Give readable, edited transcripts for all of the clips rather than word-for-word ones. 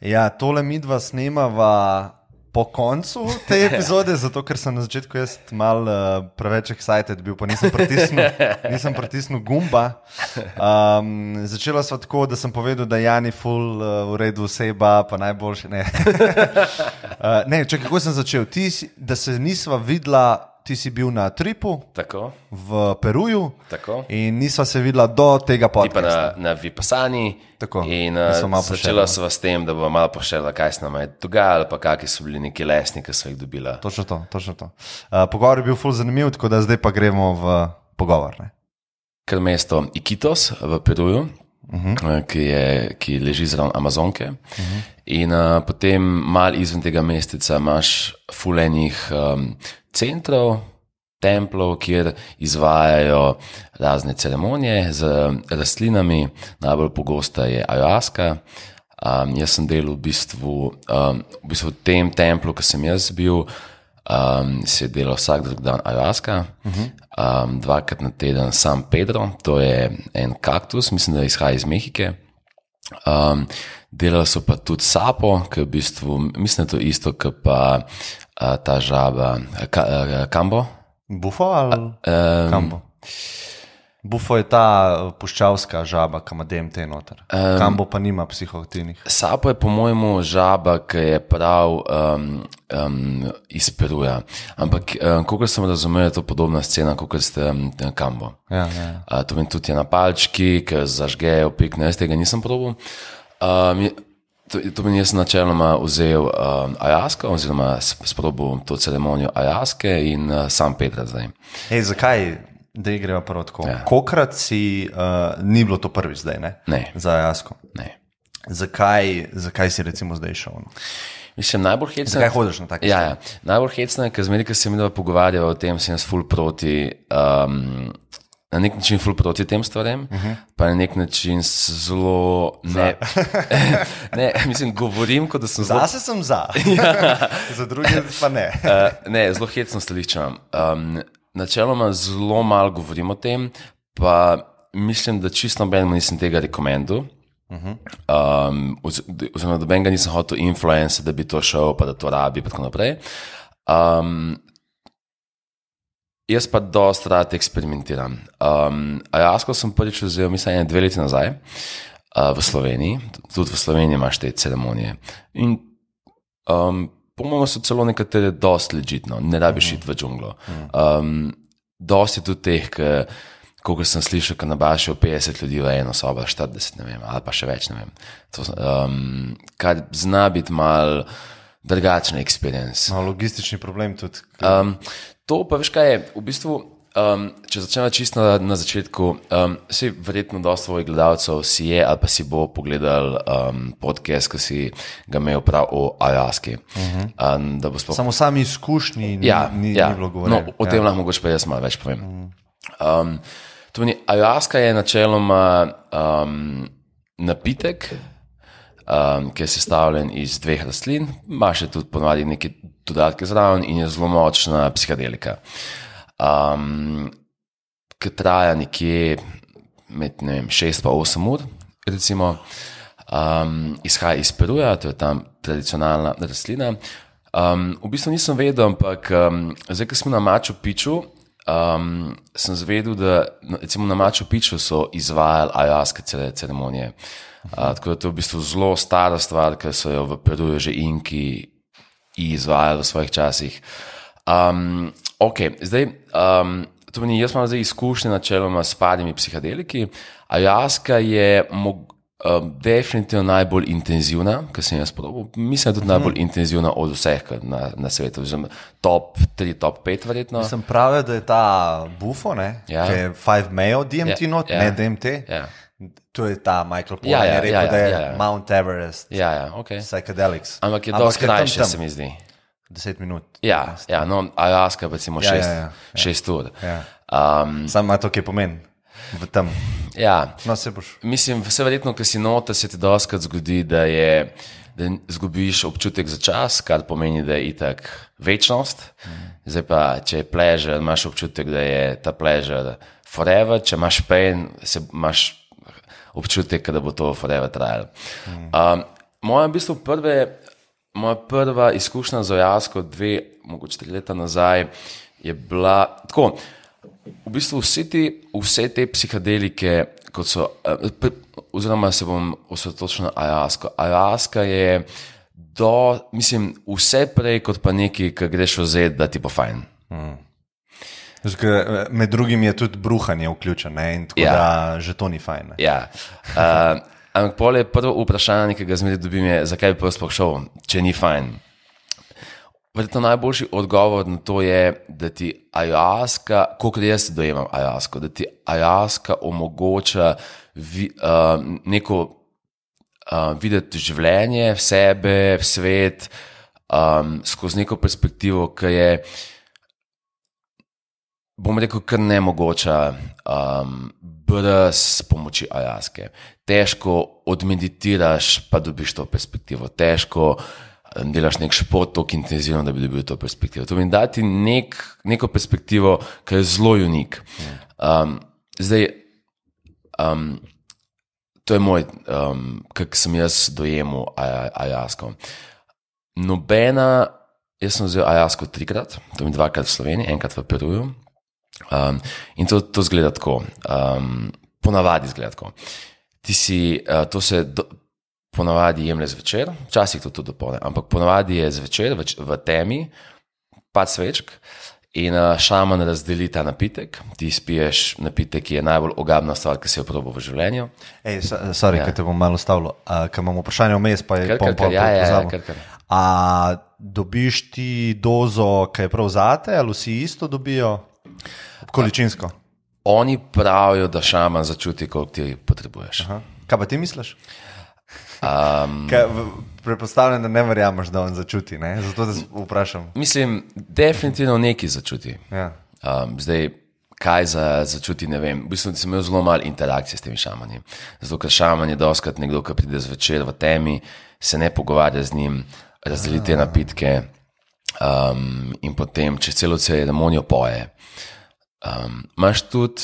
Ja, tole midva snemava po koncu te epizode, zato ker sem na začetku jaz mal preveč excited bil, pa nisem pritisnil gumba. Začela sva tako, da sem povedal, da je Jani ful v redu oseba, pa najboljše. Ne, kako sem začel? Da se nisva videla, ti si bil na tripu tako. V Peruju tako. In nisva se videla do tega podcasta. Ti pa na Vipassani. Tako, in začela sva s tem, da bo malo pošela, kaj se nam je dogajalo, pa kakšni so bili neki lesni, ki so jih dobila. Točno to. Pogovor je bil ful zanimiv, tako da zdaj pa gremo v pogovor. Ne? Ker mesto Iquitos v Peruju, ki leži zraven Amazonke. In potem mal izven tega mesteca imaš ful enih centrov, templov, kjer izvajajo razne ceremonije z rastlinami. Najbolj pogosta je ayahuasca. Jaz sem delal v bistvu tem templu, ki sem jaz bil, se je delal vsak drug dan ayahuasca, 2krat na teden San Pedro, to je en kaktus, mislim, da izhaja iz Mehike. Delali so pa tudi sapo, ki je v bistvu, mislim, da to isto, kot pa ta žaba, kambo. Bufo ali kambo? Bufo je ta puščavska žaba, ki ima DMT noter. Kambo pa nima psihoaktivnih. Sapo je po mojemu žaba, ki je prav iz Peruja. Ampak, koliko sem razumel, je to podobna scena, kot ste kambo. Ja. To meni tudi je na palčki, ki zažgejo pikne, jaz tega nisem probal. To meni jaz načeloma vzel ayahuasco, oziroma sprobal to ceremonijo ayahuasce in San Pedro zdaj. Zakaj? Da greva prvo tako. Ja. Kokrat ni bilo to prvi zdaj, ne? Ne. Za ayahuasco. Ne. Zakaj si recimo zdaj šel? No? Mislim, najbolj hecno. Zakaj hodiš na take stvari? Ja. Najbolj hecno je, ker zmeri, ko se mi pogovarjava o tem, sem jaz ful proti, na nek način ful proti tem stvarem, pa na nek način zelo ne, mislim, govorim, kot da sem zelo... Zase sem za, za druge pa ne. Ne, zelo hecno stališče imam. Načeloma zelo malo govorim o tem, pa mislim, da čisto nobenemu nisem tega rekomendil. Oziroma nobenega nisem hotel influencer, da bi to šel, pa da to rabi, pa tako naprej. Jaz pa dosti rad eksperimentiram. Ayahuasco sem prvič vzel, mislim, 2 leti nazaj v Sloveniji. Tudi v Sloveniji imaš te ceremonije. In po-mojem so celo nekatere dosti legitno, ne rabiš iti v džunglo. Dosti je tudi teh, koliko sem slišal, ki nabašijo 50 ljudi v eno sobo, 40, ne vem, ali pa še več, ne vem. To, kar zna biti mal drugačen experience. No, logistični problem tudi. To pa veš kaj je, v bistvu, če začnemo čisto na začetku, si verjetno dosti svojih gledalcev si je ali pa si bo pogledal podcast, ki si ga imel prav o ayahuasci. Samo sami izkušnji ni bilo govoreno. No, o tem lahko mogoče pa jaz malo več povem. Ayahuasca je načeloma napitek, ki je sestavljen iz 2 rastlin, ima še tudi ponovadi neke dodatke zraven in je zelo močna psihadelika. Ki traja nekje med 6 pa 8 ur, recimo, izhaja iz Peruja, to je tam tradicionalna rastlina. V bistvu nisem vedel, ampak zdaj, ko smo na Machu Picchu, sem zvedel, da recimo na Machu Picchu so izvajali ayahuasca ceremonije. Tako da to je v bistvu zelo stara stvar, ker so jo v Peruju že Inki izvajali v svojih časih. Zdaj, jaz imam zdaj izkušnje načeloma s parimi psihadeliki. Ayahuasca je definitivno najbolj intenzivna, kar sem jaz probal. Mislim, da je tudi najbolj intenzivna od vseh na svetu. Top 3, top 5 verjetno. Sem pravil, da je ta bufo, ki je 5 Mayo DMT not, ne DMT. To je ta Michael Pollan, je rekel, da je Mount Everest, psychedelics. Ampak je dosti krajše, se mi zdi. 10 minut. No, ayahuasca pa recimo 6 ur. Sam ima to, kaj pomeni v tem. No, se boš. Mislim, vse verjetno, ker si noter, se ti dostikrat zgodi, da zgubiš občutek za čas, kar pomeni, da je itak večnost. Zdaj pa, če je pleasure, imaš občutek, da je ta pleasure forever, če imaš pain, imaš občutek, da bo to forever trajalo. Moja prva izkušnja z ajasko 2, mogoče 3 leta nazaj je bila tako, v bistvu vse te psihadelike, kot so, oziroma se bom osredotočil na ajasko. Ajaska je vse prej kot pa nekaj, kar greš vzeti, da ti bo fajn. Med drugim je tudi bruhanje vključeno, in tako da že to ni fajn. Ja. Ampak pol je prvo vprašanje, ki ga zmeraj dobim, je, zakaj bi sploh šel, če ni fajn. Verjetno najboljši odgovor na to je, da ti ajaska, koliko jaz dojemam ajasko, da ti ajaska omogoča neko videti življenje, v sebe, v svet, skozi neko perspektivo, ki je, bom rekel, kar nemogoča brez pomoči ajaske. Težko odmeditiraš, pa dobiš to perspektivo. Težko delaš nek šport tako intenzivno, da bi dobil to perspektivo. To mi dati neko perspektivo, ki je zelo unik. To je moj, kak sem jaz dojemal ajasko. Jaz sem vzel ajasko 3-krat, to mi 2-krat v Sloveniji, 1-krat v Peruju. In to zgleda tako, ponavadi zgleda tako. To se ponavadi jemlje zvečer, včasih to tudi dopoldne, ampak ponavadi je zvečer v temi, pad svečk in šaman razdeli ta napitek. Ti spiješ napitek, ki je najbolj ogabna stvar, ki si jo probal v življenju. Ker te bom malo stavilo, ker imam vprašanje vmes, pa je pozabil. A dobiš ti dozo, ki je prav zate, ali vsi isto dobijo? Količinsko. Oni pravijo, da šaman začuti, koliko ti potrebuješ. Kaj pa ti misliš? Predpostavljam, da ne verjameš, da on začuti, ne? Zato te vprašam. Mislim, definitivno nekaj začuti. Ja. Zdaj, kaj začuti, ne vem. V bistvu sem imel zelo malo interakcije s temi šamani. Zato, ker šaman je dostakrat nekdo, ki pride zvečer v temi, se ne pogovarja z njim, razdeli te napitke in potem čez celo ceremonijo poje. Imaš tudi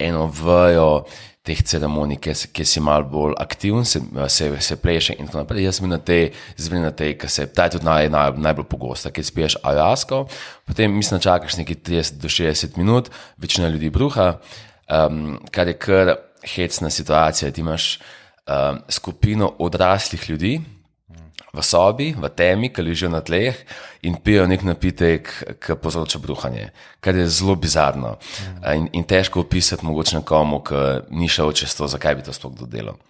eno vejo teh ceremonij, ki si malo bolj aktiven, se pleše in tako naprej. Jaz sem na tej, ki se ta je tudi najbolj pogosta, ki spiješ ajasko, potem mislim, da čakaš nekaj 30 do 60 minut, večina ljudi bruha, kar je kar hecna situacija. Ti imaš skupino odraslih ljudi v sobi, v temi, ki ležijo na tleh in pijo nek napitek, ki povzroča bruhanje, kar je zelo bizarno in težko opisati mogoče nekomu, ki ni šel čez to, zakaj bi to sploh dodelal.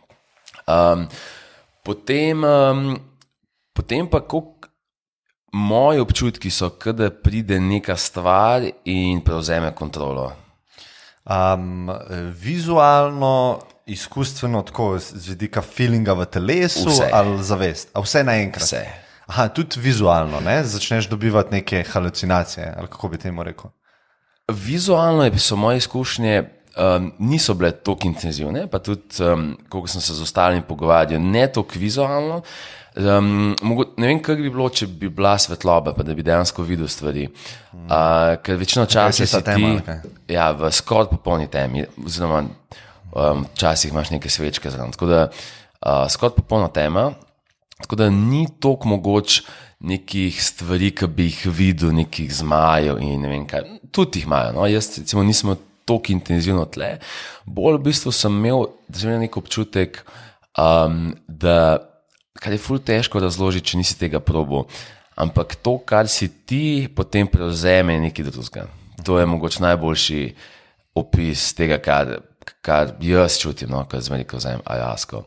Potem pa moji občutki so, da pride neka stvar in prevzeme kontrolo. Vizualno, izkustveno, tako z vidika feelinga v telesu, vse. Ali zavest? A vse naenkrat? Vse. Tudi vizualno, ne? Začneš dobivati neke halucinacije, ali kako bi temu rekel? Vizualno so moje izkušnje niso bile toliko intenzivne, pa tudi, koliko sem se z ostalimi pogovarjal, ne toliko vizualno. Ne vem, kako bi bilo, če bi bila svetloba, pa da bi dejansko videl stvari. Ker večino časa si ti v skoraj popolni temi, oziroma včasih imaš neke svečke zraven. Tako da skoraj popolna tema, tako da ni toliko mogoč nekih stvari, ki bi jih videl, nekih zmajev in ne vem kaj. Tudi jih imajo. No? Jaz recimo nisem toliko intenzivno tle. Bolj v bistvu sem imel nek občutek, da kar je ful težko razložiti, če nisi tega probal. Ampak to, kar si ti potem prevzeme, je nekaj drugega. To je mogoče najboljši opis tega, kar jaz čutim, no, ko zmeraj vzamem ajasko.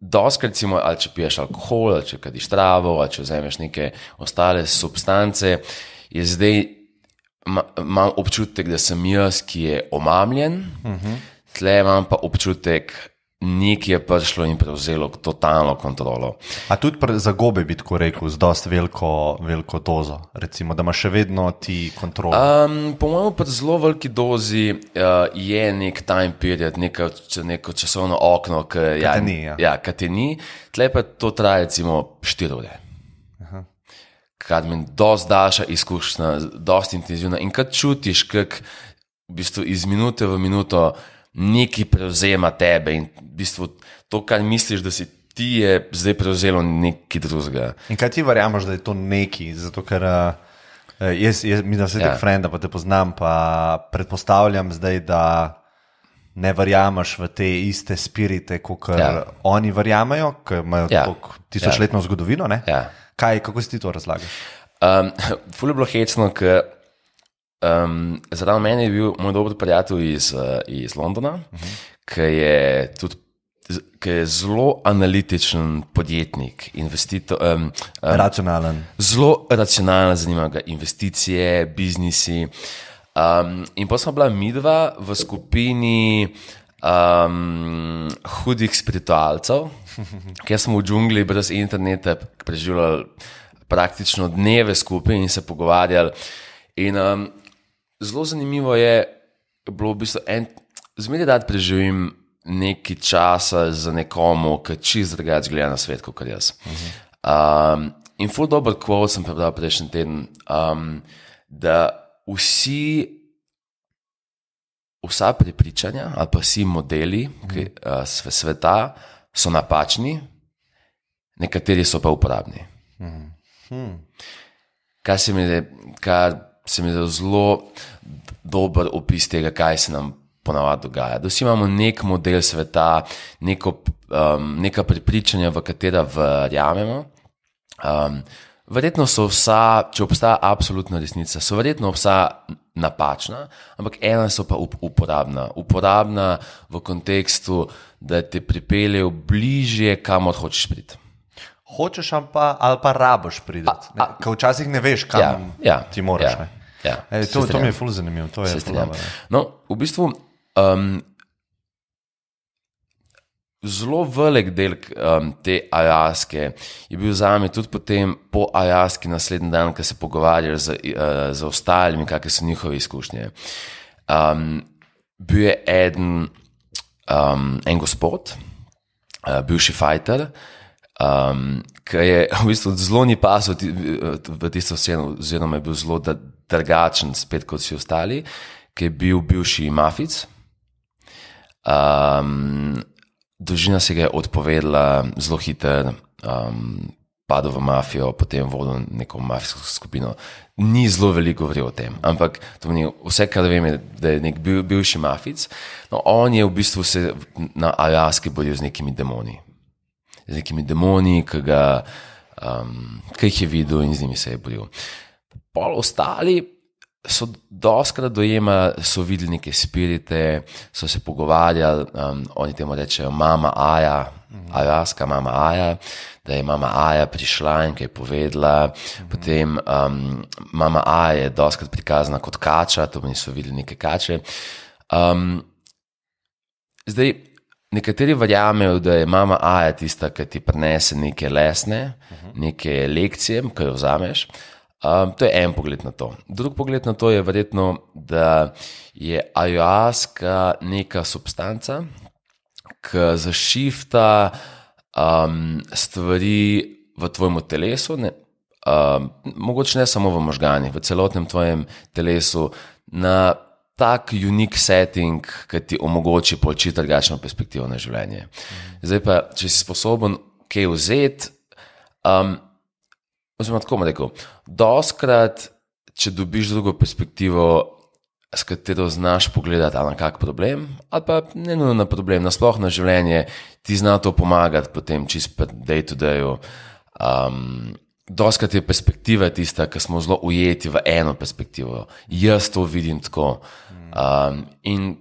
Doskrat, recimo, ali če piješ alkohol, ali če kadiš travo, ali če vzameš neke ostale substance, je zdaj imam občutek, da sem jaz, ki je omamljen, tle imam pa občutek, nekaj je prišlo in prevzelo totalno kontrolo. A tudi za gobe bi tako rekel, z dosti veliko dozo, recimo, da imaš še vedno ti kontrolo? Po mojem pri zelo veliki dozi je nek time period, neko časovno okno, ki te ni. Tle pa to traja recimo 4 ure. Kar mi dosti daljša izkušnja, dosti intenzivna in kad čutiš, kak v bistvu iz minute v minuto nekaj prevzema tebe in v bistvu to, kar misliš, da si ti je zdaj prevzelo nekaj drugega. In kaj ti verjameš, da je to neki? Zato, ker mi da se tek frenda, pa te poznam, pa predpostavljam zdaj, da ne verjameš v te iste spirite, kot oni verjamajo, ki imajo tisočletno zgodovino. Ne? Ja. Kako si ti to razlagaš? Ful je bilo hecno, ker zraven meni je bil moj dober prijatelj iz Londona, ki je zelo analitičen podjetnik, investitor. Racionalen. Zelo racionalen, zanimajo ga investicije, biznisi. In pa smo bila midva v skupini hudih spiritualcev, kjer smo v džungli brez interneta preživljali praktično dneve skupaj in se pogovarjali. In zelo zanimivo je bilo v bistvu zmeraj rad preživim nekaj časa za nekomu, ki čist drugače gleda na svet, kot jaz. In ful dober quote sem prebral prejšnji teden, da vsa prepričanja ali pa vsi modeli sveta so napačni, nekateri so pa uporabni. Kar se mi je zelo dober opis tega, kaj se nam ponavadi dogaja. Da vsi imamo nek model sveta, neka prepričanja, v katera verjamemo. Verjetno so vsa, če obstaja absolutna resnica, so verjetno vsa napačna, ampak ena so pa uporabna. Uporabna v kontekstu, da te pripeljejo bližje, kamor hočeš priti. Hočeš ali pa rabiš priti. Ker včasih ne veš, kam ti moraš. To mi je ful zanimivo. No, v bistvu zelo velik del te ajaske je bil zame tudi potem po ajaski naslednji dan, ko se pogovarjajo z ostalimi, kakšne so njihove izkušnje. Bil je en gospod, bivši fighter, ki je v bistvu zelo ni pasal v tisto sceno, oziroma je bil zelo drugačen spet kot vsi ostali, ki je bil bivši mafic. Družina se ga je odpovedala zelo hitro, padel v mafijo, potem vodil neko mafijsko skupino. Ni zelo veliko govoril o tem, ampak vse, kar vem, je, da je nek bivši mafic. No, on je v bistvu se na Aljaski boril z nekimi demoni. Z nekimi demoni, ki jih je videl in z njimi se je boril. Pol ostali so doskrat dojemali, so videli neke spirite, so se pogovarjali, oni temu rečejo mama Aja, Aljaska mama Aja, da je mama Aja prišla in kaj je povedala. Potem mama Aja je doskrat prikazana kot kača, to niso videli neke kače. Zdaj, nekateri verjamejo, da je mama Aja tista, ki ti prinese neke lesne, neke lekcije, ki jo vzameš. To je en pogled na to. Drug pogled na to je verjetno, da je ajaska neka substanca, ki zašifta stvari v tvojem telesu, mogoče ne samo v možganih, v celotnem tvojem telesu, na tak unique setting, ki ti omogoči početi drugačno perspektivo na življenje. Zdaj pa, če si sposoben kaj vzeti, oziroma tako bom rekel, doskrat, če dobiš drugo perspektivo, s katero znaš pogledati ali na kak problem, ali pa ne nujno na problem, nasploh na življenje, ti zna to pomagati potem čisto day to dayu. Doskrat je perspektiva tista, ki smo zelo ujeti v eno perspektivo. Jaz to vidim tako. In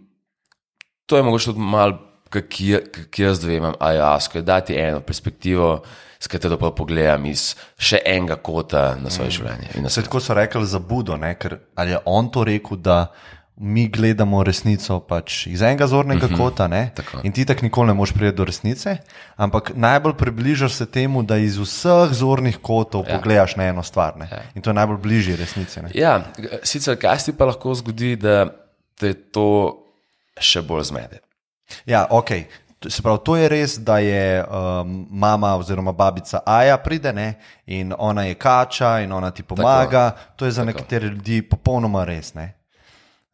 to je mogoče tudi malo, kak jaz dojemam ajasko, je dati eno perspektivo, s katero pa pogledam iz še enega kota na svoje življenje. Se tako so rekli za Budo, ne? Ker ali je on to rekel, da mi gledamo resnico pač iz enega zornega kota, ne? In ti tako nikoli ne moš priti do resnice, ampak najbolj približaš se temu, da iz vseh zornih kotov pogledaš na eno stvar, ne? In to je najbolj bližje resnice. Ne? Ja, sicer kaj se pa lahko zgodi, da te to še bolj zmede. Ja, ok. Se pravi, to je res, da je mama oziroma babica Aja pride, ne? In ona je kača in ona ti pomaga. To je za nekatere ljudi popolnoma res. Ne?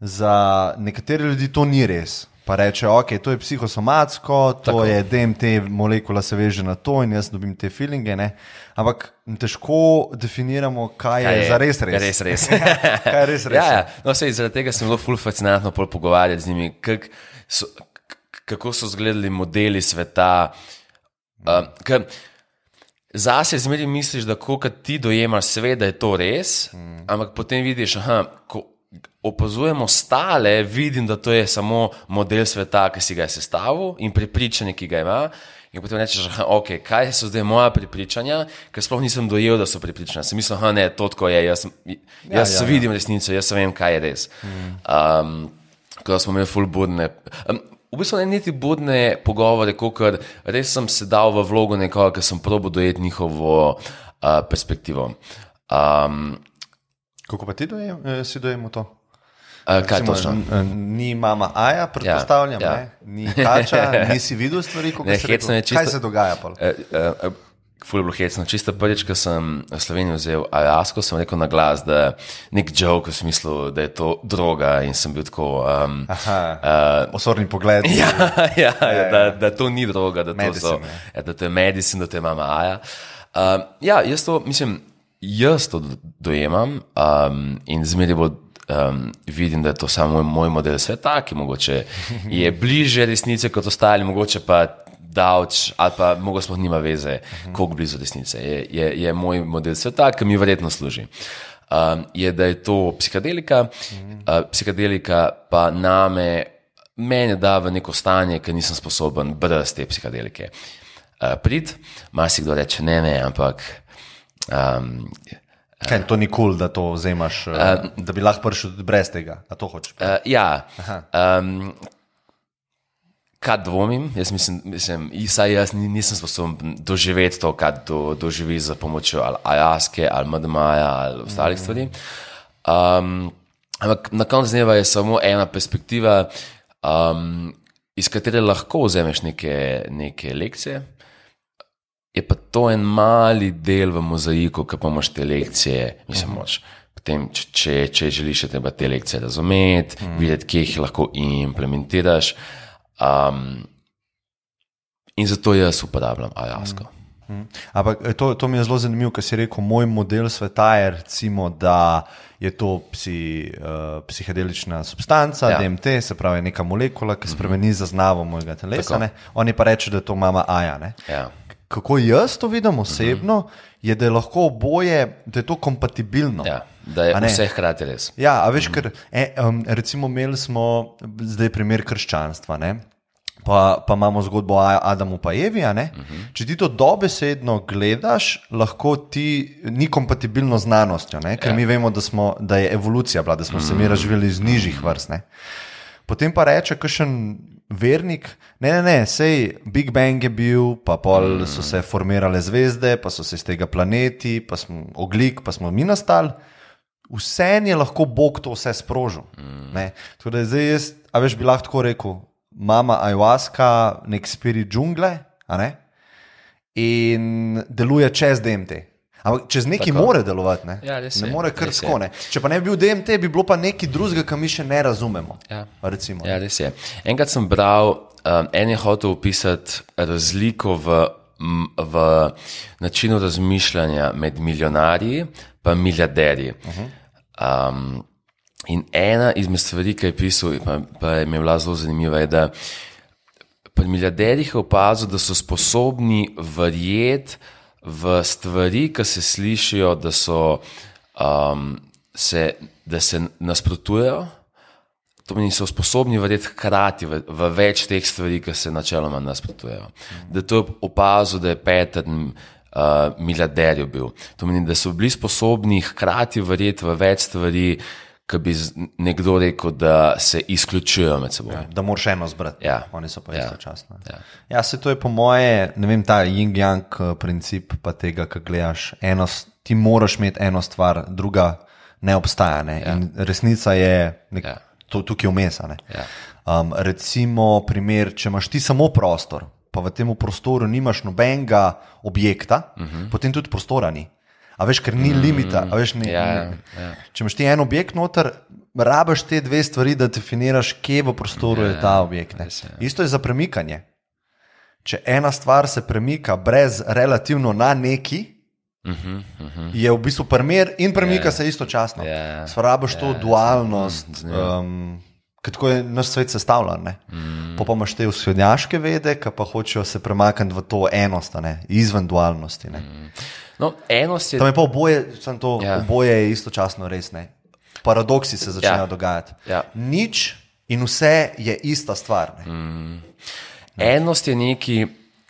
Za nekatere ljudi to ni res. pa reče, ok, to je psihosomatsko, to Tako. je DMT molekula se veže na to in jaz dobim te feelinge, ne? Ampak težko definiramo, kaj je zares res. Res. Kaj je res res. Ja. No, sej, zaradi tega sem bilo ful fascinantno pol pogovarjati z njimi, kako so izgledali modeli sveta. Zase zmeri misliš, da ko ti dojemaš svet, da je to res, ampak potem vidiš, ko opazujemo stale, vidim, da to je samo model sveta, ki si ga je sestavil in prepričanje, ki ga ima. In potem rečeš, ok, kaj so zdaj moja prepričanja, ker sploh nisem dojel, da so prepričanja. Sem mislil, ne, to tako je, jaz vidim resnico, jaz vem, kaj je res. Ko smo imeli ful budne, v bistvu ne niti budne pogovore, ker res sem se dal v vlogo nekoga, ker sem probal dojeti njihovo perspektivo. Kako pa ti si dojemo to? Kaj točno? Ni mama Aja, predpostavljam, Ja. ne? Ni Kača, nisi videl stvari, kaj se dogaja? Ful je bilo hecno. Čisto prvič, ko sem v Sloveniji vzel ayahuasco, sem rekel na glas, da nek joke v smislu, da je to droga in sem bil tako... Osorni pogled. Da to ni droga, da to je medicine, da to je mama Aja. Jaz to, jaz to dojemam in zmeraj bolj vidim, da je to samo moj model sveta, ki mogoče je bliže resnice kot ostali, mogoče pa davč, ali pa mogoče sploh nima veze, koliko blizu resnice. Je moj model sveta, ki mi verjetno služi. Je, da je to psihadelika, psihadelika pa mene da v neko stanje, ki nisem sposoben brez te psihadelike priti. Marsikdo reče, ne, ampak... Kaj, to ni cool, da to vzemaš, da bi lahko prišel tudi brez tega, a to hočeš? Kaj dvomim, jaz jaz nisem sposoben doživeti to, kaj doživi z pomočjo ali ayahuaske, ali MDMA-ja, ali ostalih stvari. Ampak na koncu dneva je samo ena perspektiva, iz katere lahko vzameš neke lekcije. Je pa to en mali del v mozaiku, ki pa imaš te lekcije, potem, če želiš, je treba te lekcije razumeti, videti, kje jih lahko implementiraš. In zato jaz uporabljam ayahuasco. Ampak to mi je zelo zanimivo, ker si rekel, moj model sveta je recimo, da je to psihedelična substanca, DMT, se pravi neka molekula, ki spremeni zaznavo mojega telesa. Oni pa reče, da je to mama Aja. Kako jaz to vidim osebno, je, da je lahko oboje, da je to kompatibilno. Da je vse hkrati res. Ja, a veš, ker recimo imeli smo zdaj primer krščanstva, ne? Pa imamo zgodbo o Adamu pa Evi, ne? Če ti to dobesedno gledaš, lahko ti ni kompatibilno z znanostjo, ne? Ker mi vemo, da je evolucija bila, da smo se mi razvili iz nižjih vrst. Ne? Potem pa reče kakšen vernik, ne, sej Big Bang je bil, pa pol so se formirale zvezde, pa so se iz tega planeti, pa smo ogljik, pa smo mi nastali. Vse je lahko Bog to vse sprožil. Tako da zdaj jaz, a veš, bi lahko tako rekel, mama ayahuasca, nek spirit džungle, in deluje čez DMT. Ampak čez neki more delovati, ne? Ne more kar tako, ne? Če pa ne bi bil DMT, bi bilo pa nekaj drugega, kar mi še ne razumemo. Res je. Enkrat sem bral, en je hotel opisati razliko v načinu razmišljanja med milijonarji pa milijarderji. In ena izmed stvari, ki je pisal, pa mi je bila zelo zanimiva, je, da pri milijarderjih je opazil, da so sposobni verjeti v stvari, ki se slišijo, da se nasprotujejo, to pomeni, so sposobni verjeti hkrati v več teh stvari, ki se načeloma nasprotujejo. Da to je opazil, da je pattern milijarderjev bil. To pomeni, da so bili sposobni hkrati verjeti v več stvari, ki bi nekdo rekel, da se izključujejo med seboj. Da moraš eno zbrati, oni so pa istočasno. Se to je po moje, ne vem, ta yin-yang princip pa tega, ki gledaš, ti moraš imeti eno stvar, druga ne obstaja. In resnica je tukaj vmes. Recimo primer, če imaš ti samo prostor, pa v tem prostoru nimaš nobenega objekta, potem tudi prostora ni. A veš, ker ni limita. Če imaš ti en objekt noter, rabiš te dve stvari, da definiraš, kje v prostoru je ta objekt. Ne? Isto je za premikanje. Če ena stvar se premika brez relativno na neki, je v bistvu primer in premika se istočasno. Rabiš to dualnost, kako je naš svet sestavljen. Pa imaš te vzhodnjaške vede, ki pa hočejo se premakniti v to enost, izven dualnosti. No, enost je... Tam je pa oboje je istočasno res. Paradoksi se začnejo dogajati. Nič in vse je ista stvar. Enost je nekaj,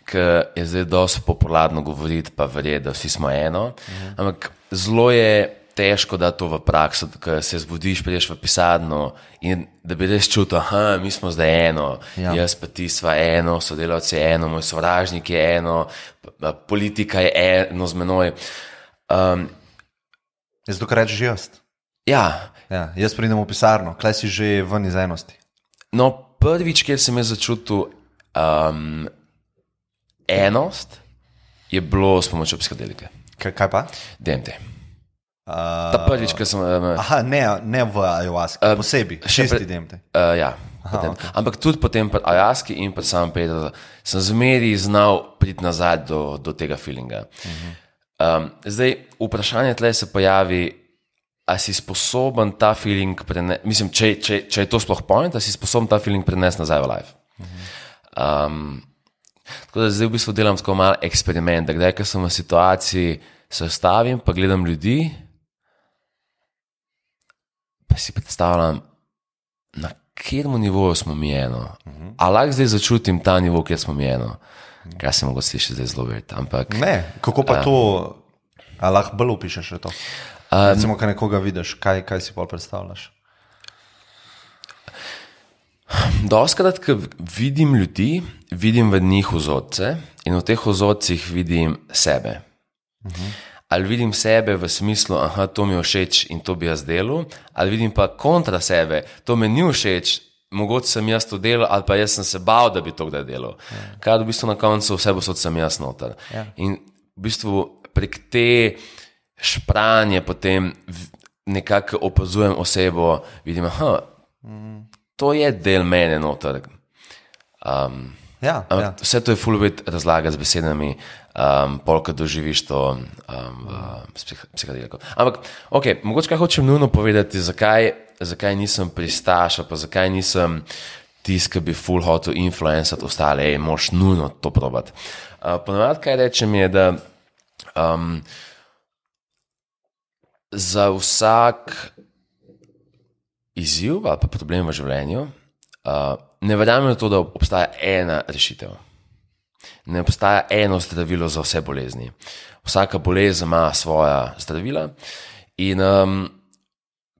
ki je zdaj dosti popularno govoriti, pa verjeti, da vsi smo eno, ampak zelo je težko da to v prakso, ko se zbudiš, prideš v pisarno in da bi res čutil, mi smo zdaj eno, jaz pa ti sva eno, sodelavci je eno, moj sovražnik je eno, politika je eno z menoj. Jaz dokaj rečeš jaz? Ja. Jaz pridem v pisarno, kaj si že ven iz enosti? No, prvič, kjer sem jaz začutil enost, je bilo s pomočjo psihodelike. Kaj pa? DMT. Ta prvič, ko sem... ne v ayahuasca, posebej, čisti DMT. Ja, ampak tudi potem pri ayahuasci in pri samem Pedro sem zmeri znal priti nazaj do tega feelinga. Zdaj, vprašanje tle se pojavi, a si sposoben ta feeling prenesti, mislim, če je to sploh point, a si sposoben ta feeling prenesti nazaj v life. Tako da zdaj v bistvu delam tako malo eksperiment, da kdaj, ko sem v situaciji, se stavim, pa gledam ljudi, pa si predstavljam, na kjermu nivoju smo mi eno. A lahko zdaj začutim ta nivo, kjer smo mi eno. Kaj se mogo sliši zdaj zelo verjeti, ampak... Ne, kako pa to, a lahko bolj opišeš to? Recimo, kaj nekoga vidiš, kaj si bolj predstavljaš? Dostakrat, ko vidim ljudi, vidim v njih vzorce in v teh vzorcih vidim sebe. Ali vidim sebe v smislu, to mi je všeč in to bi jaz delal, ali vidim pa kontra sebe, to me ni všeč, mogoče sem jaz to delal, ali pa jaz sem se bal, da bi to kdaj delal. Kaj v bistvu na koncu vse posod sem jaz noter. In v bistvu prek te špranje potem nekako opazujem osebo, vidim, to je del mene noter. Vse to je full bit razlaga z besedami, polka doživiš to s psihodeliko. Ampak, mogoče kaj hočem nujno povedati, zakaj nisem pristaš, pa zakaj nisem tist, ki bi full hotel influencati ostale, moraš nujno to probati. Ponovadi, kaj rečem je, da za vsak izziv ali pa problem v življenju ne verjamem to, da obstaja ena rešitev. Ne obstaja eno zdravilo za vse bolezni. Vsaka bolezen ima svoja zdravila in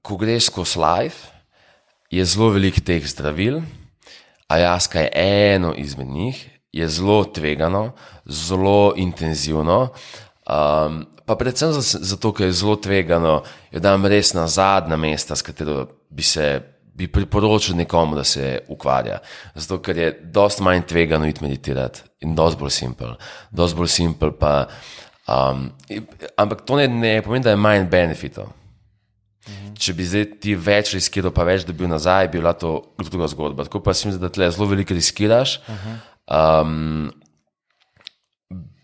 ko greš skozi life, je zelo veliko teh zdravil, ayahuasca je eno izmed njih, je zelo tvegano, zelo intenzivno, pa predvsem zato, ker je zelo tvegano, jo dam res na zadnja mesta, s katero bi priporočil nekomu, da se ukvarja. Zato, ker je dosti manj tvegano iti meditirati in dosti bolj simpel. Dosti bolj simpel pa... ampak to ne pomeni, da je manj benefitov. Če bi zdaj ti več riskiral, pa več dobil nazaj, bi bila to druga zgodba. Tako pa si mislim, da tle zelo veliko riskiraš,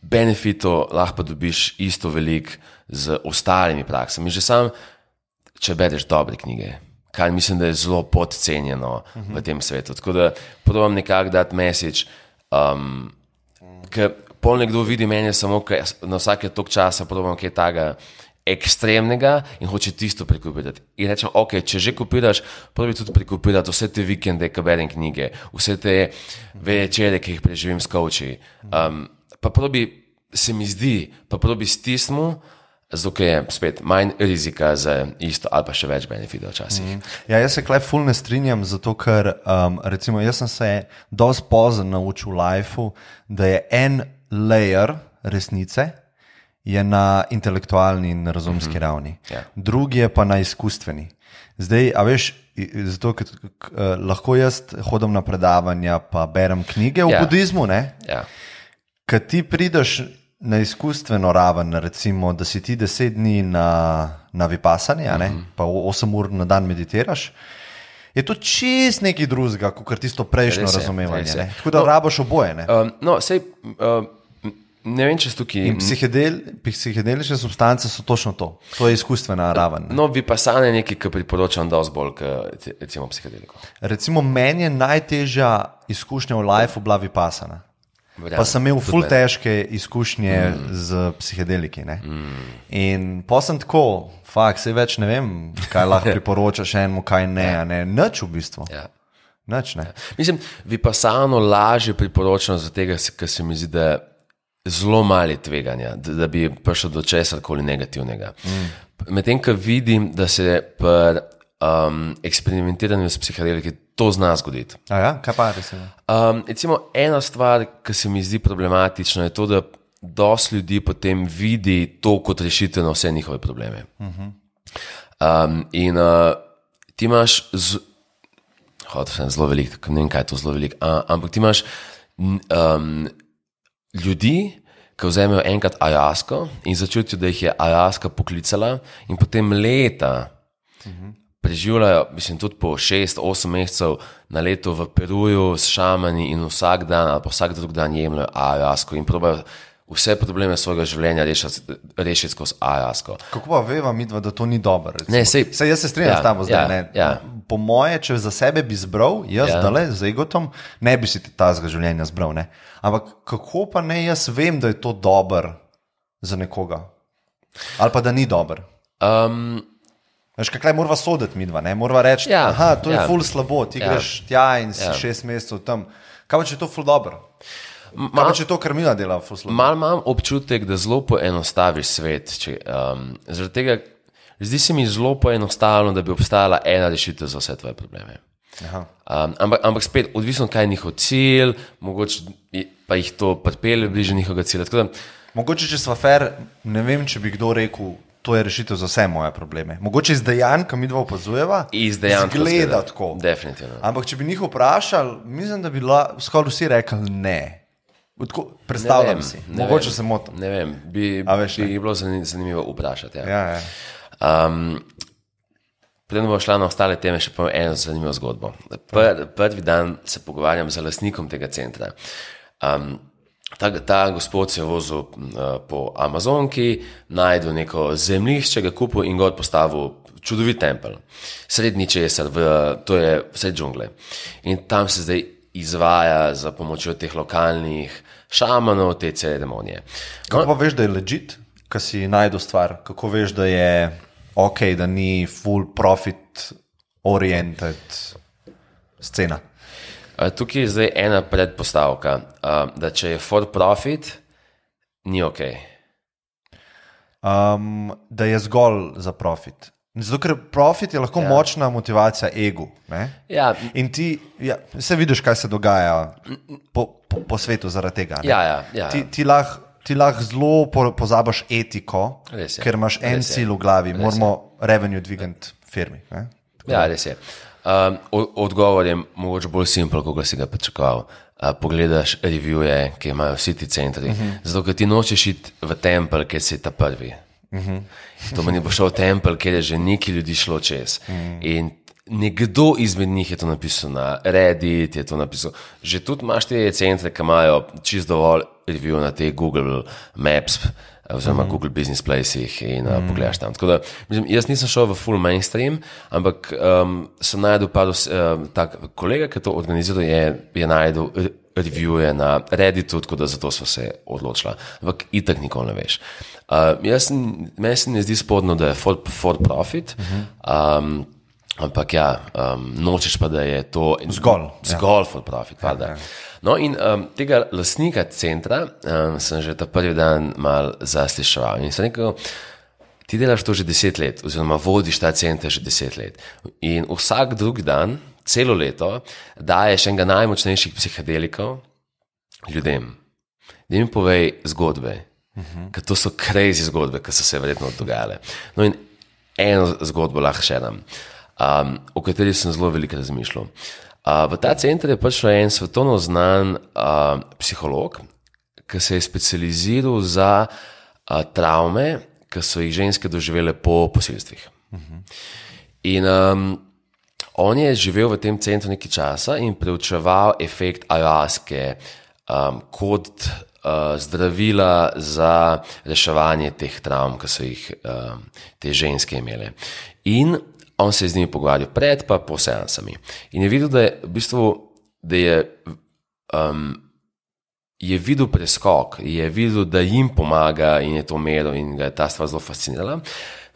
benefitov lahko pa dobiš isto veliko z ostalimi praksami. Že sam, če bereš dobre knjige, kar mislim, da je zelo podcenjeno v tem svetu. Tako da probam nekako dati message, ker pol nekdo vidi mene samo, ker na vsake tok časa probam kaj takega ekstremnega in hoče tisto prekopirati. In rečem, če že kopiraš, probi tudi prekopirati vse te vikende, ko berem knjige, vse te večere, ki jih preživim s coachi. Pa probi, se mi zdi, pa probi stisnu, zato je spet manj rizika za isto ali pa še več benefitov včasih. Ja, jaz se klej ful ne strinjam, zato ker recimo jaz sem se dosti pozno naučil v lifeu, da je en layer resnice je na intelektualni in razumski ravni. Drugi je pa na izkustveni. Zdaj, a veš, zato, ker lahko jaz hodim na predavanja pa berem knjige v budizmu, ne? Ja. Kad ti prideš na izkustveno raven, recimo, da si ti 10 dni na vipasani, pa 8 ur na dan meditiraš, je to čist nekaj drugega, kot tisto prejšnjo razumevanje. Tako da raboš oboje. Ne vem, če tukaj. In psihedelične substance so točno to. To je izkustvena raven. Vipassana je nekaj, kar priporočam dosti bolj, kot recimo psihedeliko. Recimo, meni je najtežja izkušnja v lifeu bila vipassana. Pa sem imel ful težke izkušnje z psihedeliki. In pa sem tako, saj več ne vem, kaj lahko priporočaš enemu, kaj ne. Nič v bistvu. Ja. Nič ne. Mislim, vipassano lažje priporočam za tega, ker se mi zdi, da zelo mali tveganja, da bi prišel do česarkoli negativnega. Medtem, ko vidim, da se pri eksperimentiranju s psihedeliki to zna zgoditi. Kaj pa recimo? Recimo, ena stvar, ki se mi zdi problematična, je to, da dosti ljudi potem vidi to kot rešitev na vse njihove probleme. In ti imaš zelo veliko, ne vem, kaj je to zelo veliko, ampak ti imaš ljudi, ki vzamejo enkrat ajasko in začutijo, da jih je ajaska poklicala in potem leta preživljajo, mislim, tudi po 6-8 mesecev na leto v Peruju s šamani in vsak dan ali pa vsak drug dan jemljajo ajasko in probajo vse probleme svojega življenja rešiti skozi ajasko. Kako pa veva midva, da to ni dobro? Jaz se strinjam s tabo zdaj. Po moje, če za sebe bi zbral, jaz z egotom, ne bi si tazga življenja zbral. Ampak kako pa ne jaz vem, da je to dobro za nekoga? Ali pa da ni dobro? Veš, kaj morava soditi midva? Morava reči, to je ful slabo, ti greš tja in si 6 mesecev tam. Kaj pa, če je to ful dobro? Kaj pa, če to krmila dela ful slabo? Mal imam občutek, da zelo poenostaviš svet. Zaradi tega, zdi se mi zelo poenostavljeno, da bi obstajala ena rešitev za vse tvoje probleme. Ampak spet, odvisno kaj je njihov cilj, mogoče pa jih to pripelje bliže njihovega cilja. Mogoče, če sva fair, ne vem, če bi kdo rekel, to je rešitev za vse moje probleme. Mogoče iz dejanj, ko mi dva opazujeva, izgleda tako. Definitivno. Ampak če bi njih vprašali, mislim, da bi skoraj vsi rekli ne. Predstavljam si. Mogoče se motim. Ne vem, bi bilo zanimivo vprašati. Preden bomo šla na ostale teme, še povem eno zanimivo zgodbo. Prvi dan se pogovarjam z lastnikom tega centra. Ta gospod se je vozil po Amazonki, najdel neko zemljišče, ga kupil in ga postavil čudovit tempelj. Sred ničesar, to je vse džungle. In tam se zdaj izvaja za pomočjo teh lokalnih šamanov te ceremonije. Kako pa veš, da je legit, ko si najdel stvar? Kako veš, da je ok, da ni full profit oriented scena? Tukaj je zdaj ena predpostavka, da če je for profit, ni ok. Da je zgolj za profit. Zato, ker profit je lahko močna motivacija egu. Ja. In ti, vse vidiš, kaj se dogaja po svetu zaradi tega. Ja. Ti lahko zelo pozabiš etiko, ker imaš en cilj v glavi, moramo revenue dvigati firmi. Ja, res je. Odgovor je mogoče bolj simpel, kot si ga pričakoval. Pogledaš revije, ki imajo vsi ti centri. Zato, ker ti nočeš iti v tempelj, ker si ta prvi. To meni bo šel v tempelj, ker je že nekaj ljudi šlo čez. In nekdo izmed njih je to napisal na Reddit, je to napisal. Že tudi imaš te centre, ki imajo čist dovolj review na te Google Maps, oziroma Google Business Placih in pogledaš tam. Tako da, jaz nisem šel v full mainstream, ampak sem najdel tak kolega, ki to organiziral, je najdel reviewje na Redditu, tako da zato so se odločila. Ampak itak nikoli ne veš. Meni se ne zdi spodno, da je for profit, ampak nočeš pa, da je to zgolj for profit. No in tega lastnika centra sem že ta prvi dan mal zasliševal in sem rekel, ti delaš to že 10 let, oziroma vodiš ta center že 10 let in vsak drugi dan, celo leto, daješ enega najmočnejših psihedelikov ljudem. Da mi povej zgodbe, ker to so crazy zgodbe, ki so se verjetno dogajale. No in eno zgodbo lahko še dam, o kateri sem zelo veliko razmišljal. V ta center je prišel en svetovno znan psiholog, ki se je specializiral za travme, ki so jih ženske doživele po posilstvih. In on je živel v tem centru nekaj časa in preučeval efekt ayahuaske kot zdravila za reševanje teh travm, ki so jih te ženske imele. In on se je z njimi pogovarjal pred pa po seansami. In je videl, da je v bistvu, da je videl preskok, je videl, da jim pomaga in je to meril in ga je ta stvar zelo fascinirala.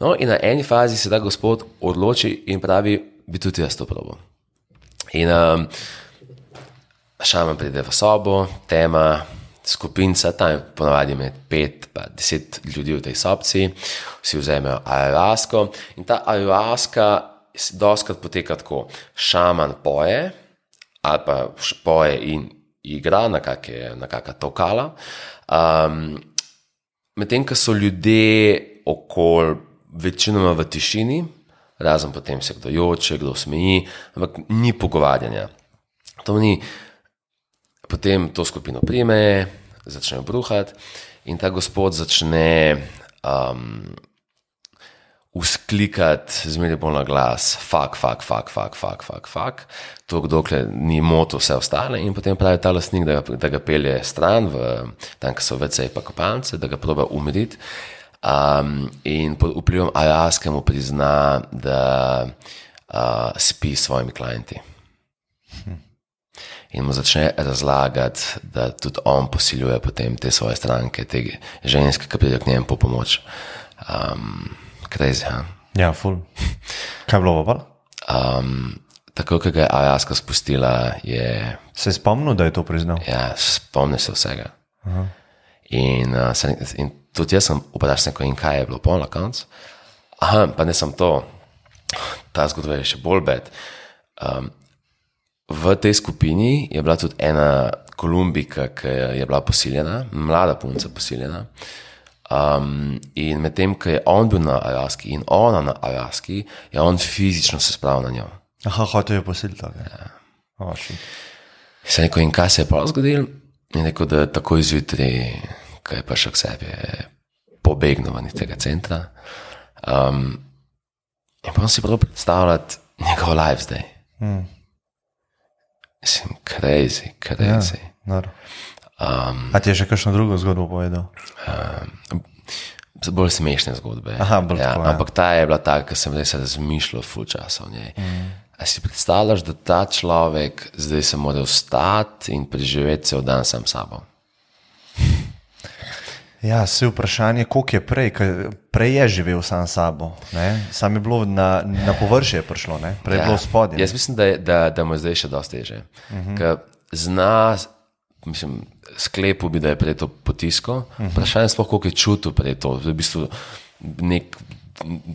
No, in na eni fazi se ta gospod odloči in pravi, bi tudi jaz to probal. In šaman pride v sobo, tema, skupinca, tam je ponavadi med 5 pa 10 ljudi v tej sobci, vsi vzamejo ayahuasko in ta ayahuaska dostikrat poteka tako, šaman poje ali pa poje in igra na kakšna tokala, medtem ko so ljudje okoli večinoma v tišini, razen potem se kdo joče, kdo smeji, ampak ni pogovarjanja. To ni. Potem to skupino prime, začnejo bruhati in ta gospod začne vzklikati zmeraj bolj na glas, fuck, to dokler ni motil vse ostale in potem pravi ta lastnik, da ga pelje stran, tam, ko so WC pa kopalnice, da ga proba umiriti in pod vplivom ayahuaske mu prizna, da spi s svojimi klienti. In mu začne razlagati, da tudi on posiljuje potem te svoje stranke, te ženske, ki pridejo k njemu po pomoč. Crazy, ha? Ja, ful. Kaj je bilo pa? Tako, ko ga je ayahuaska spustila, je... Se je spomnil, da je to priznal? Ja, spomni se vsega. In tudi jaz sem vprašal, in kaj je bilo pol na koncu. Pa ne sem to, ta zgodba je še bolj bed. V tej skupini je bila tudi ena Kolumbika, ki je bila posiljena, mlada punca posiljena. In medtem, ko je on bil na ayahuaski in ona na ayahuaski, je on fizično se spravil na njo. Aha, hotel je posiliti tako. Ja. Sem rekel, in kaj se je pa zgodil? In rekel, da takoj zjutraj, ko je prišel k sebi, je pobegnil iz tega centra. In pa si prav predstavljati njegov life zdaj. Mislim, crazy. Ja, a ti je še kakšno drugo zgodbo povedal? Bolj smešne zgodbe. Aha, bolj tako, ja. Ampak ta je bila taka, ker sem res razmišljal ful časa o njej. A si predstavljaš, da ta človek zdaj se mora vstati in preživeti cel dan sam sabo? Ja, se vprašanje, koliko je prej, prej je živel sam sabo, ne? Sam je bilo na površje prišlo, ne? Prej je bilo spodje. Jaz mislim, da mu je zdaj še dosti teže. Ker zna, mislim, sklepil bi, da je prej to potiskal, vprašanje sploh, koliko je čutil prej to, v bistvu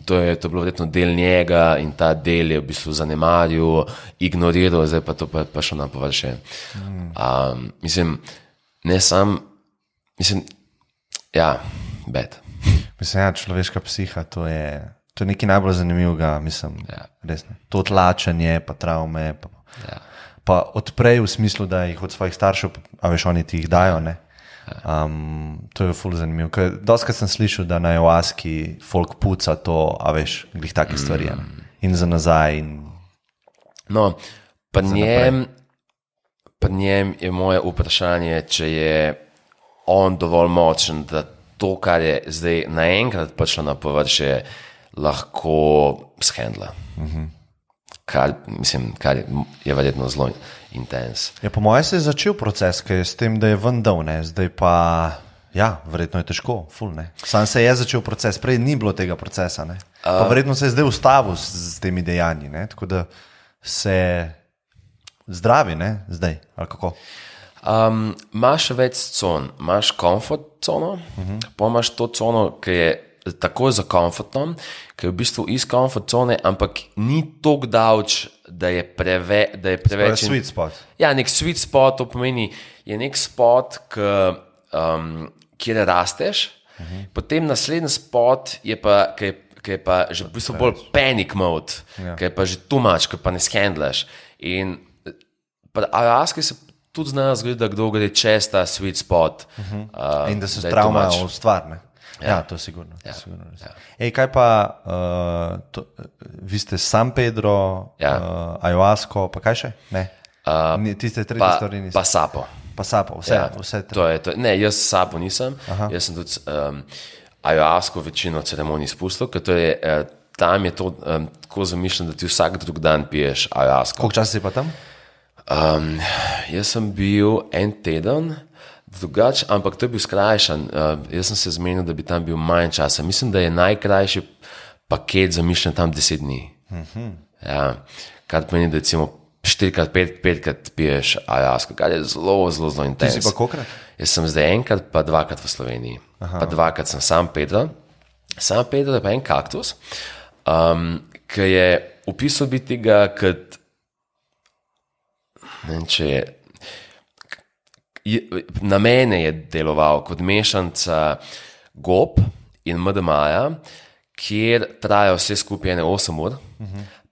to je bilo verjetno del njega in ta del je v bistvu zanemaril, ignoriral, zdaj pa to pa šel na površje. Mislim, ja, bed. Mislim, ja, človeška psiha, to je nekaj najbolj zanimivega, mislim, resno. To tlačenje, pa travme, pa odprej v smislu, da jih od svojih staršev, a veš, oni ti jih dajo, ne? To je ful zanimivo. Dostikrat sem slišal, da na ayahuaski folk puca to, a veš, glih take stvari, in za nazaj. No, pri njem je moje vprašanje, če je on dovolj močen, da to, kar je zdaj naenkrat prišlo na površje, lahko shendla. Kar je verjetno zelo intens. Ja, po mojem se je začel proces, ki je s tem, da je ven dal, ne? Zdaj pa, ja, verjetno je težko, ful, ne? Sam se je začel proces, prej ni bilo tega procesa, ne? Pa verjetno se je zdaj ustavil s temi dejanji, ne? Tako da se zdravi, ne? Zdaj, ali kako? Imaš več con, imaš komfort cono, pa imaš to cono, ki je tako za komfortno, ki je v bistvu iz komfort cone, ampak ni toliko davč, da je preveč. To je sweet spot. Ja, nek sweet spot, to pomeni, je nek spot, kjer rasteš, potem naslednji spot je pa, ki je pa že v bistvu bolj panic mode, ki je pa že too much, ki pa ne shendlaš. In ayahuaski se tudi z nas zgleda, kdo gre čez ta sweet spot. In da se travmajo v stvar. Ja, to je sigurno. Ej, kaj pa, vi ste San Pedro, ayahuasco, pa kaj še? Ne. Tiste tretje stvari niste. Pa sapo. Pa sapo, vse to je. Ne, jaz sapo nisem. Jaz sem tudi ayahuasco večino ceremonij spustil, ker to je, tam je to tako zamišljeno, da ti vsak drug dan piješ ayahuasco. Koliko časa si pa tam? Jaz sem bil en teden, drugače, ampak to je bil skrajšan. Jaz sem se zmenil, da bi tam bil manj časa. Mislim, da je najkrajši paket zamišljen tam 10 dni. Ja, kar pomeni, da recimo 4x, 5x piješ ayahuasco, kar je zelo, zelo, zelo intenzivno. Ti si pa kolikrat? Jaz sem zdaj enkrat, pa 2x v Sloveniji. Pa 2x sem San Pedro. San Pedro je pa en kaktus, ki je opisal biti ga kot, ne vem, če je, na mene je deloval kot mešanca gob in MDMA-ja, kjer traja vse skupaj 8 ur,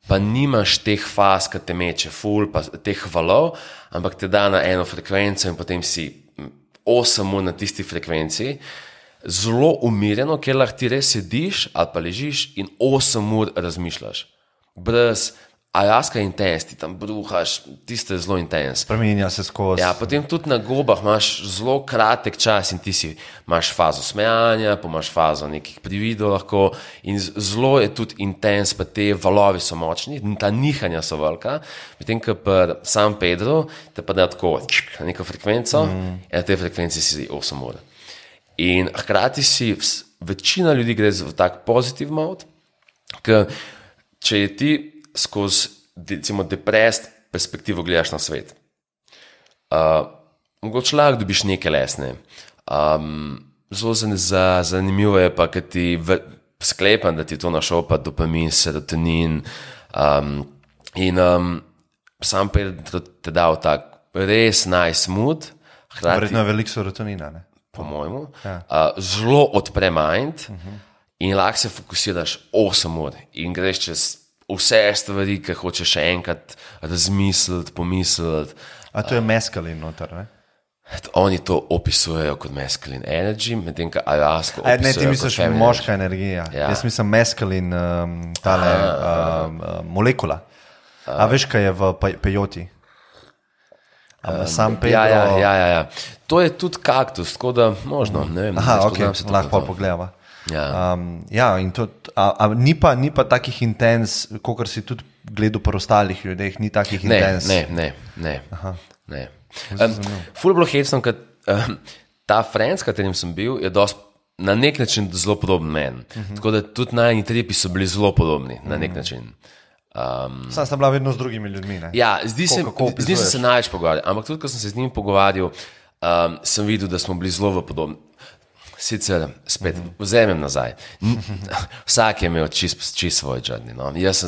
pa nimaš teh faz, ki te meče ful, pa teh valov, ampak te da na eno frekvenco in potem si 8 ur na tisti frekvenci, zelo umirjeno, kjer lahko ti res sediš ali pa ležiš in 8 ur razmišljaš. Brez ayahuasca je intens, ti tam bruhaš, tiste je zelo intens. Spreminja se skozi. Ja, potem tudi na gobah imaš zelo kratek čas in ti imaš fazo smejanja, pa imaš fazo nekih prividov lahko in zelo je tudi intens, pa te valovi so močni, ta nihanja so velika, medtem ko pri San Pedro te pa da tako na neko frekvenco in na tej frekvenci si 8 ur. In hkrati večina ljudi gre v tak pozitiv mod, ker če je ti skozi, recimo, depressed perspektivo gledaš na svet. Mogoče lahko dobiš neke lesne. Zelo zanimivo je pa, kad ti sklepam, da ti to našel pa dopamin, serotonin in San Pedro te dal tak res nice mood. Verjetno je veliko serotonina, ne? Po mojemu. Zelo odpre mind in lahko se fokusiraš 8 ur in greš čez vse stvari, ki hočeš še enkrat razmisliti, pomisliti. A to je meskalin noter, ne? Oni to opisujejo kot meskalin energy, medtem ko ayahuasco opisujejo kot ne, ti misliš moška energija. Ja. Jaz mislim meskalin, tale molekula. A veš, kaj je v pejoti? San Pedro. Ja. To je tudi kaktus, tako da možno, ne vem. Lahko pa pogledava. In to, ni pa takih intens, kakor si tudi gledal po ostalih ljudeh, ni takih intens. Ne. Ful je bilo hecno, ker ta friend, s katerim sem bil, je na nek način zelo podoben meni. Tako da tudi najni tripi so bili zelo podobni na nek način. Sam sta bila vedno z drugimi ljudmi, ne? Ja, zdi se največ pogovarjal, ampak tudi, ko sem se z njim pogovarjal, sem videl, da smo bili zelo v podobni. Sicer spet vzemem nazaj. Vsak je imel čist svoj journey. No? Jaz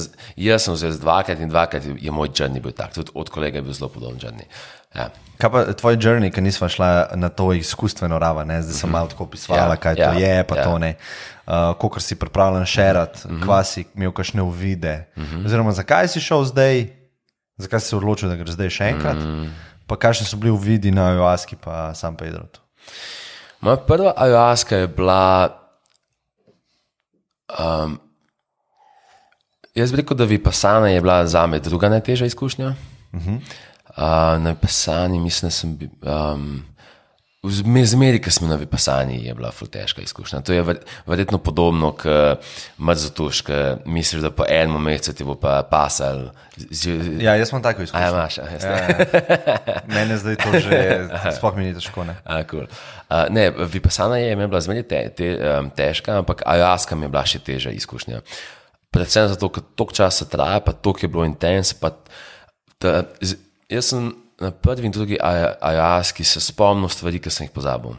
sem vzel 2x in 2x je moj journey bil tak. Tudi od kolega je bil zelo podoben journey. Ja. Kaj pa tvoj journey, ki nisva šla na to izkustveno raven, zdaj sem malo tako opisovala, kaj to je, pa to ne. Kolikor si pripravljen šerati, kva si imel kakšne uvide. Oziroma, zakaj si šel zdaj, zakaj si se odločil, da greš zdaj še enkrat, pa kakšni so bili uvidi na ayahuasci pa San Pedro. Moja prva ayahuasca je bila, jaz bi rekel, da vipassana je bila zame druga najtežja izkušnja. Na vipassani mislim, da sem zmeri, ko smo na vipassani, je bila ful težka izkušnja. To je verjetno podobno, kot mrzatuš, ko misliš, da po enem mesecu ti bo pa pasal. Ja, jaz imam tako izkušnjo. Imaš, Mene zdaj to že, sploh mi ni težko, ne. Cool. Ne, vipassana je bila zmeri težka, ampak ayahuasca mi je bila še težja izkušnja. Predvsem zato, ker toliko časa traja, pa toliko je bilo intens, pa jaz sem na prvi in drugi ayahuasci se spomnil stvari, ki sem jih pozabil.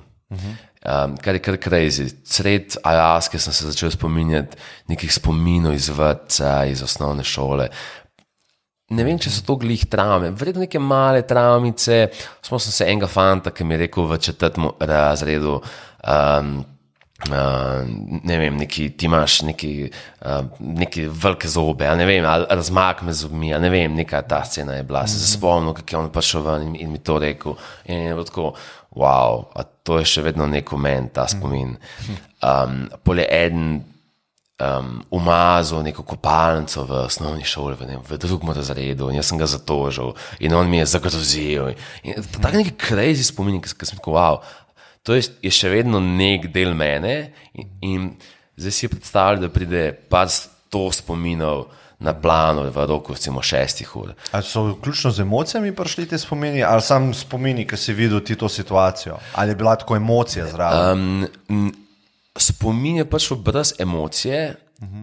Kar je kar crazy. Sred ayahuasce sem se začel spominjati nekih spominov iz vrtca, iz osnovne šole. Ne vem, če so to glih travme, verjetno neke male travmice. Sem se enega fanta, ki mi je rekel v 4. razredu, ne vem, ti imaš neki velike zobe, ali ne vem, ali razmak med zobmi, ali ne vem, neka ta scena je bila, se spomnil, kako je on prišel ven in mi to rekel. In je bilo tako, wow, a to je še vedno nek moment, ta spomin. Pol je eden umazal neko kopalnico v osnovni šoli, v drugem razredu, in jaz sem ga zatožil in on mi je zagrozil. Tako neki crazy spomini, ki sem tako, wow, to je še vedno nek del mene in zdaj si predstavljam, da pride par 100 spominov na plano v roku, recimo 6 ur. Ali so vključno z emocijami prišli te spomini, ali sam spomini, ki si videl ti to situacijo? Ali je bila tako emocija zraven? Spomin je pač brez emocije,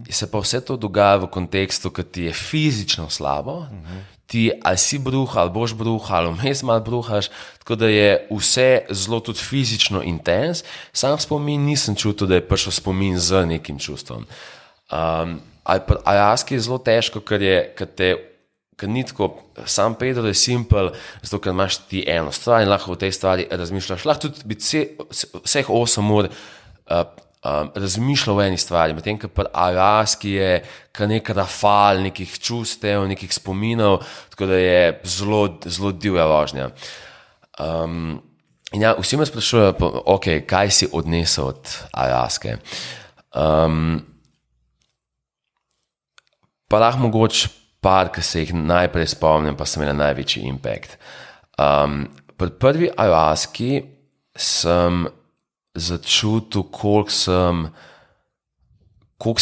se pa vse to dogaja v kontekstu, ki ti je fizično slabo, ti ali si bruha, ali boš bruha, ali vmes malo bruhaš, tako da je vse zelo tudi fizično intens. Sam spomin nisem čutil, da je prišel spomin z nekim čustvom. Ayahuasca je zelo težko, ker ni tako, sam Pedro je simpel, zato ker imaš ti eno stvar in lahko v tej stvari razmišljaš. Lahko tudi biti vseh 8 ur razmišljal o eni stvari, medtem ko pri ayahuasci je kar nek rafal nekih čustev, nekih spominov, tako da je zelo, zelo divja vožnja. In ja, vsi me sprašujejo, ok, kaj si odnesel od ayahuasce? Pa lahko mogoče par, ki se jih najprej spomnim, pa sem imel največji impact. Pri prvi ayahuasci sem začutil, koliko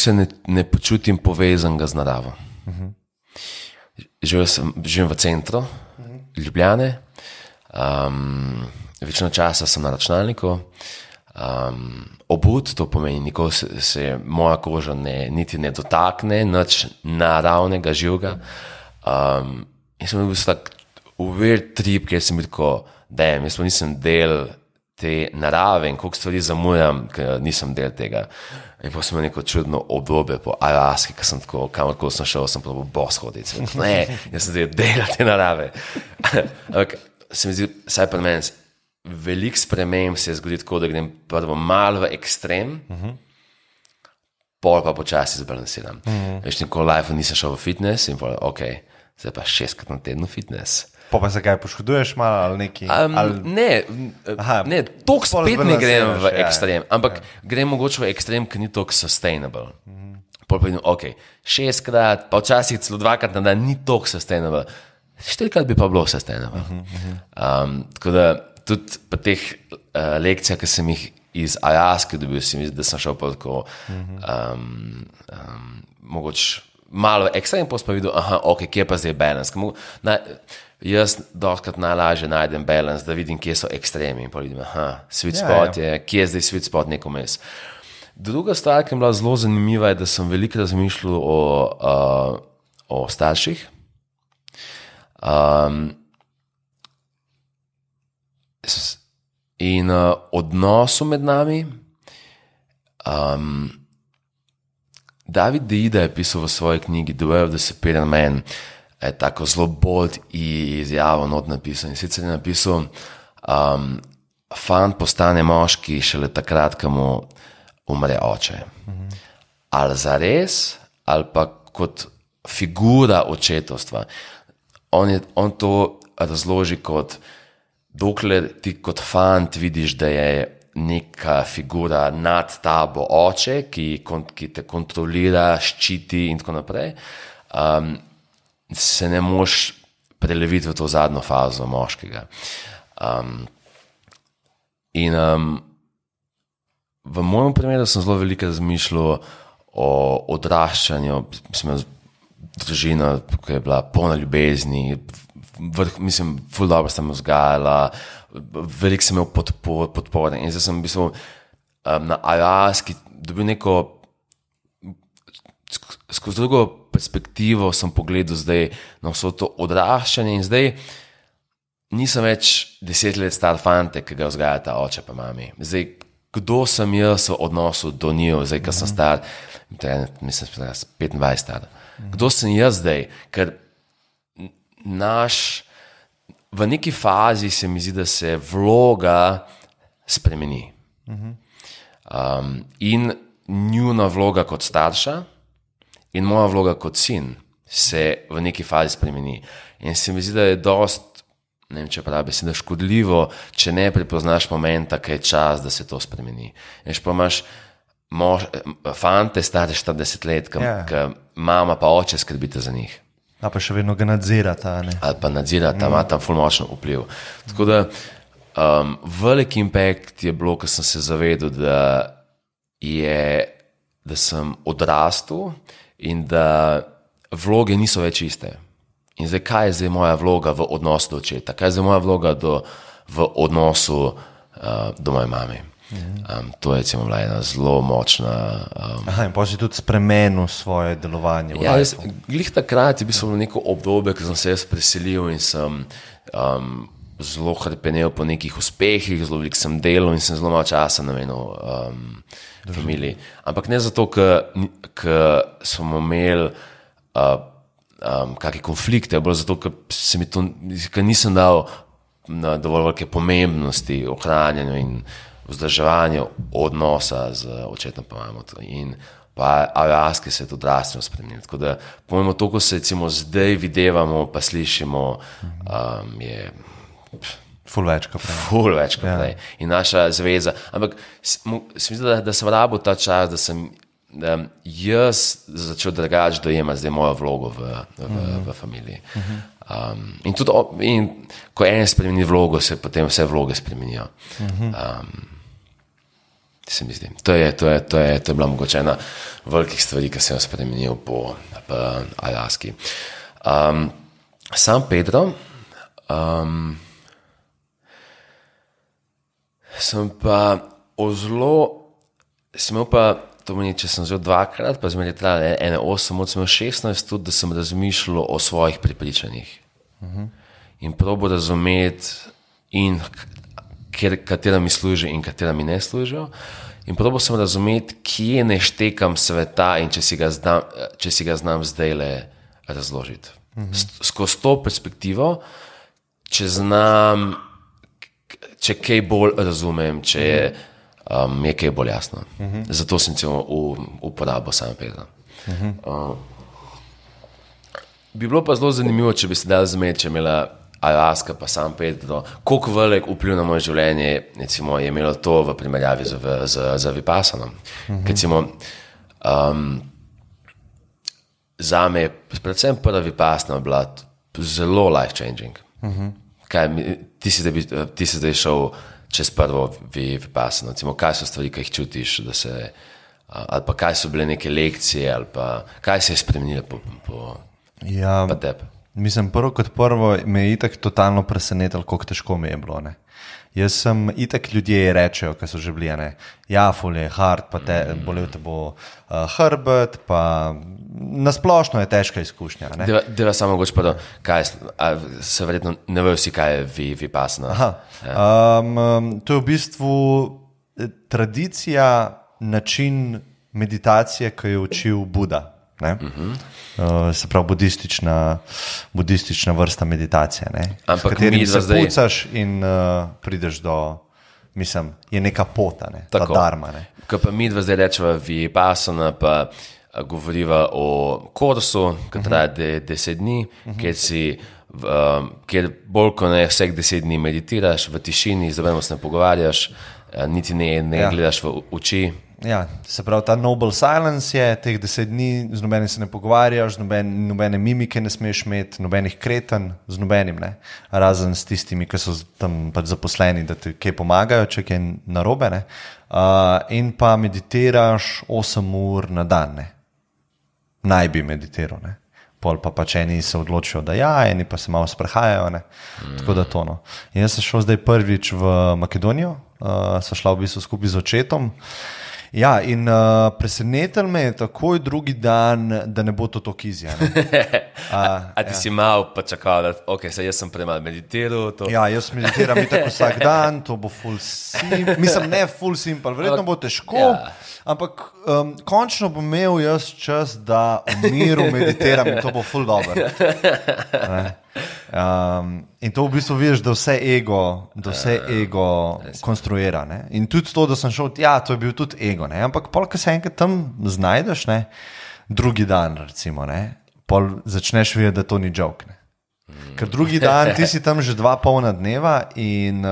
se ne počutim povezanega z naravo. Živim v centru Ljubljane, večino časa sem na računalniku, obut, to pomeni, nikoli se moja koža niti ne dotakne, nič naravnega živega. In sem bil tak weird trip, kjer sem bil tako, jaz pa nisem del te narave in koliko stvari zamujam, ker nisem del tega. In pa sem imel neko čudno obdobje po ayahuasci, ker sem tako, kamorkoli sem šel, sem probal boss hoditi. Ne, jaz sem del te narave. Ampak se mi zdi, saj pri meni, veliko sprememb se je zgodilo tako, da grem prvo malo v ekstrem, pol pa počasi zbalansiram. Veš, nikoli v life nisem šel v fitness in pol, ok, zdaj pa 6 krat na tednu fitness. Pa se kaj poškoduješ malo ali neki? Ne, toliko spet ne grem v ekstrem, ampak grem mogoče v ekstrem, ki ni toliko sustainable. Pol pa vidim, ok, 6 krat, pa včasih celo 2 krat na dan ni toliko sustainable. 4 krat bi pa bilo sustainable. Tako da tudi pa teh lekcijah, ki sem jih iz ayahuasce dobil, si mislim, da sem šel pa tako mogoče malo ekstrem, pa videl, ok, kje pa zdaj balance. Jaz doskrat najlažje najdem balance, da vidim, kje so ekstremi in pa vidim, sweet spot je, kje je zdaj sweet spot neko mes. Druga stvar, ki je bila zelo zanimiva, je, da sem veliko razmišljal o starših. In odnosu med nami. David Deida je pisal v svoji knjigi The Way of the Superior Man, je tako zelo bold izjavo not napisal. In sicer je napisal, fant postane moški šele takrat, ko mu umre oče. Ali zares, ali pa kot figura očetovstva. On to razloži kot, dokler ti kot fant vidiš, da je neka figura nad tabo oče, ki te kontrolira, ščiti in tako naprej, se ne moš preleviti v to zadnjo fazo moškega. In v mojem primeru sem zelo veliko razmišljal o odraščanju, družina, ki je bila polna ljubezni, mislim, ful dobro sem vzgajala, veliko sem imel podpore in zdaj sem v bistvu na ayahuasci dobil neko, skozi drugo perspektivo sem pogledal zdaj na vso to odraščanje in zdaj nisem več 10 let star fante, ki ga vzgajata oče pa mami. Zdaj, kdo sem jaz v odnosu do njih, zdaj, ko sem star, mislim, 25 star. Kdo sem jaz zdaj? Ker v neki fazi se mi zdi, da se vloga spremeni. In njuna vloga kot starša in moja vloga kot sin se v neki fazi spremeni. In se mi zdi, da je dost, ne vem, če pravi, se da škodljivo, če ne prepoznaš momenta, kaj je čas, da se to spremeni. In pa imaš fante stare 40 let, ki mama pa oče skrbite za njih. A pa še vedno ga nadzirata, ne? Ali pa nadzirata, ima tam ful močno vpliv. Tako da velik impact je bilo, ko sem se zavedel, da sem odrastel in da vloge niso več iste. In zdaj, kaj je zdaj moja vloga v odnosu do očeta? Kaj je zdaj moja vloga v odnosu do moje mame? To je recimo bila ena zelo močna... Aha, in pa si tudi spremenil svoje delovanje. Ja, glih takrat je bilo neko obdobje, ko sem se jaz preselil in sem zelo hrpenel po nekih uspehih, zelo veliko sem delal in sem zelo malo časa namenil familiji. Ampak ne zato, ker smo imeli kakšne konflikte, bolj zato, ker nisem dal na dovolj velike pomembnosti ohranjanju in vzdrževanju odnosa z očetom pa mamo. In pa Alaski se je tudi drastično spremenil. Tako da, pomembno to, ko se recimo zdaj videvamo, pa slišimo, je... Ful več kot prej. Ful več kot prej. In naša zveza. Ampak se mi zdi, da sem rabil ta čas, da sem jaz začel drugače dojemati zdaj mojo vlogo v familiji. In tudi, ko en spremeni vlogo, se potem vse vloge spremenijo. Se mi zdi. To je bila mogoče ena velikih stvari, ki sem jo spremenil po Alaski. Sam Pedro, sem imel pa, to meni, če sem vzel 2krat, pa zmeraj trajalo 8, sem imel 16 tudi, da sem razmišljal o svojih prepričanjih. In probo razumeti in katera mi služi in katera mi ne služijo. In probo sem razumeti, kje ne štekam sveta in če si ga znam zdajle razložiti. Skozi to perspektivo, če znam, če kaj bolj razumem, če je kaj bolj jasno. Zato sem uporabil sam Pedro. Bi bilo pa zelo zanimivo, če bi se dal zmed, če imela Alaska pa sam Pedro, koliko velik vpliv na moje življenje recimo, je imelo to v primerjavi z Vipassanom. Recimo, zame je predvsem prva Vipassana bila zelo life-changing. Ti si zdaj šel čez prvo Vipassano, kaj so stvari, ki jih čutiš, ali pa kaj so bile neke lekcije, ali pa kaj se je spremenilo po tebi? Mislim, prvo me je itak totalno presenetilo, koliko težko mi je bilo. Ne? Jaz sem, itak ljudje rečejo, kaj so že bili, ne? Ja, ful je hard, pa bolel te bo hrbet, pa nasplošno je težka izkušnja. Deva samo mogoče pa, se verjetno ne vejo vsi, kaj je Vipassana. To je v bistvu tradicija, način meditacije, ki je učil Buda. Se pravi budistična vrsta meditacije, s katerim se pucaš in prideš do, mislim, je neka pota, ta dharma. Ko pa mi zdaj rečeva Vipassana, pa govoriva o kursu, ki traja 10 dni, kjer bolj kot ne vseh 10 dni meditiraš v tišini, z nobenim se ne pogovarjaš, niti ne gledaš v oči. Ja, se pravi, ta noble silence je, teh 10 dni z nobenim se ne pogovarjaš, nobene mimike ne smeš imeti, nobenih kreten, z nobenim, ne. Razen s tistimi, ki so tam pač zaposleni, da ti kaj pomagajo, če kaj narobe, ne. In pa meditiraš 8 ur na dan, ne. Naj bi meditiral, ne. Pol pa pač eni se odločijo, da ja, eni pa se malo sprehajajo, ne. Tako da to, no. In jaz sem šel zdaj prvič v Makedonijo, sem šla v bistvu skupaj z očetom. Ja, in presenetil me je takoj drugi dan, da ne bo to tako easy. Ti si malo pa čakal, da jaz sem premalo meditiral. Ja, jaz meditiram itak vsak dan, to bo full simple. Mislim, ne full simple, verjetno bo težko, ampak končno bom imel jaz čas, da v miru meditiram in to bo full dobro. In to v bistvu vidiš, da vse ego konstruira. Ne? In tudi to, da sem šel, to je bil tudi ego. Ne? Ampak pol, ko se enkrat tam znajdeš, ne? Drugi dan recimo, ne? Pol začneš videti, da to ni joke. Ne? Ker drugi dan ti si tam že 2 polna dneva in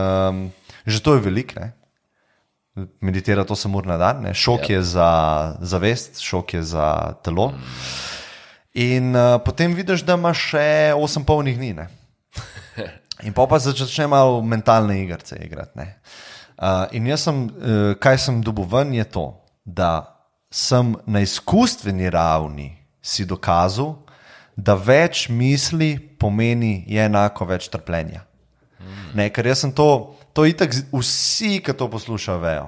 že to je veliko. Meditira 8 ur na dan, ne? Šok je za zavest, šok je za telo. In potem vidiš, da imaš še 8 polnih dni. Ne? In pa začne malo mentalne igrice igrati. Ne? In jaz kaj sem dobil ven, je to, da sem na izkustveni ravni si dokazal, da več misli pomeni je enako več trpljenja. Ne, ker jaz sem to itak vsi, ki to poslušajo, vejo.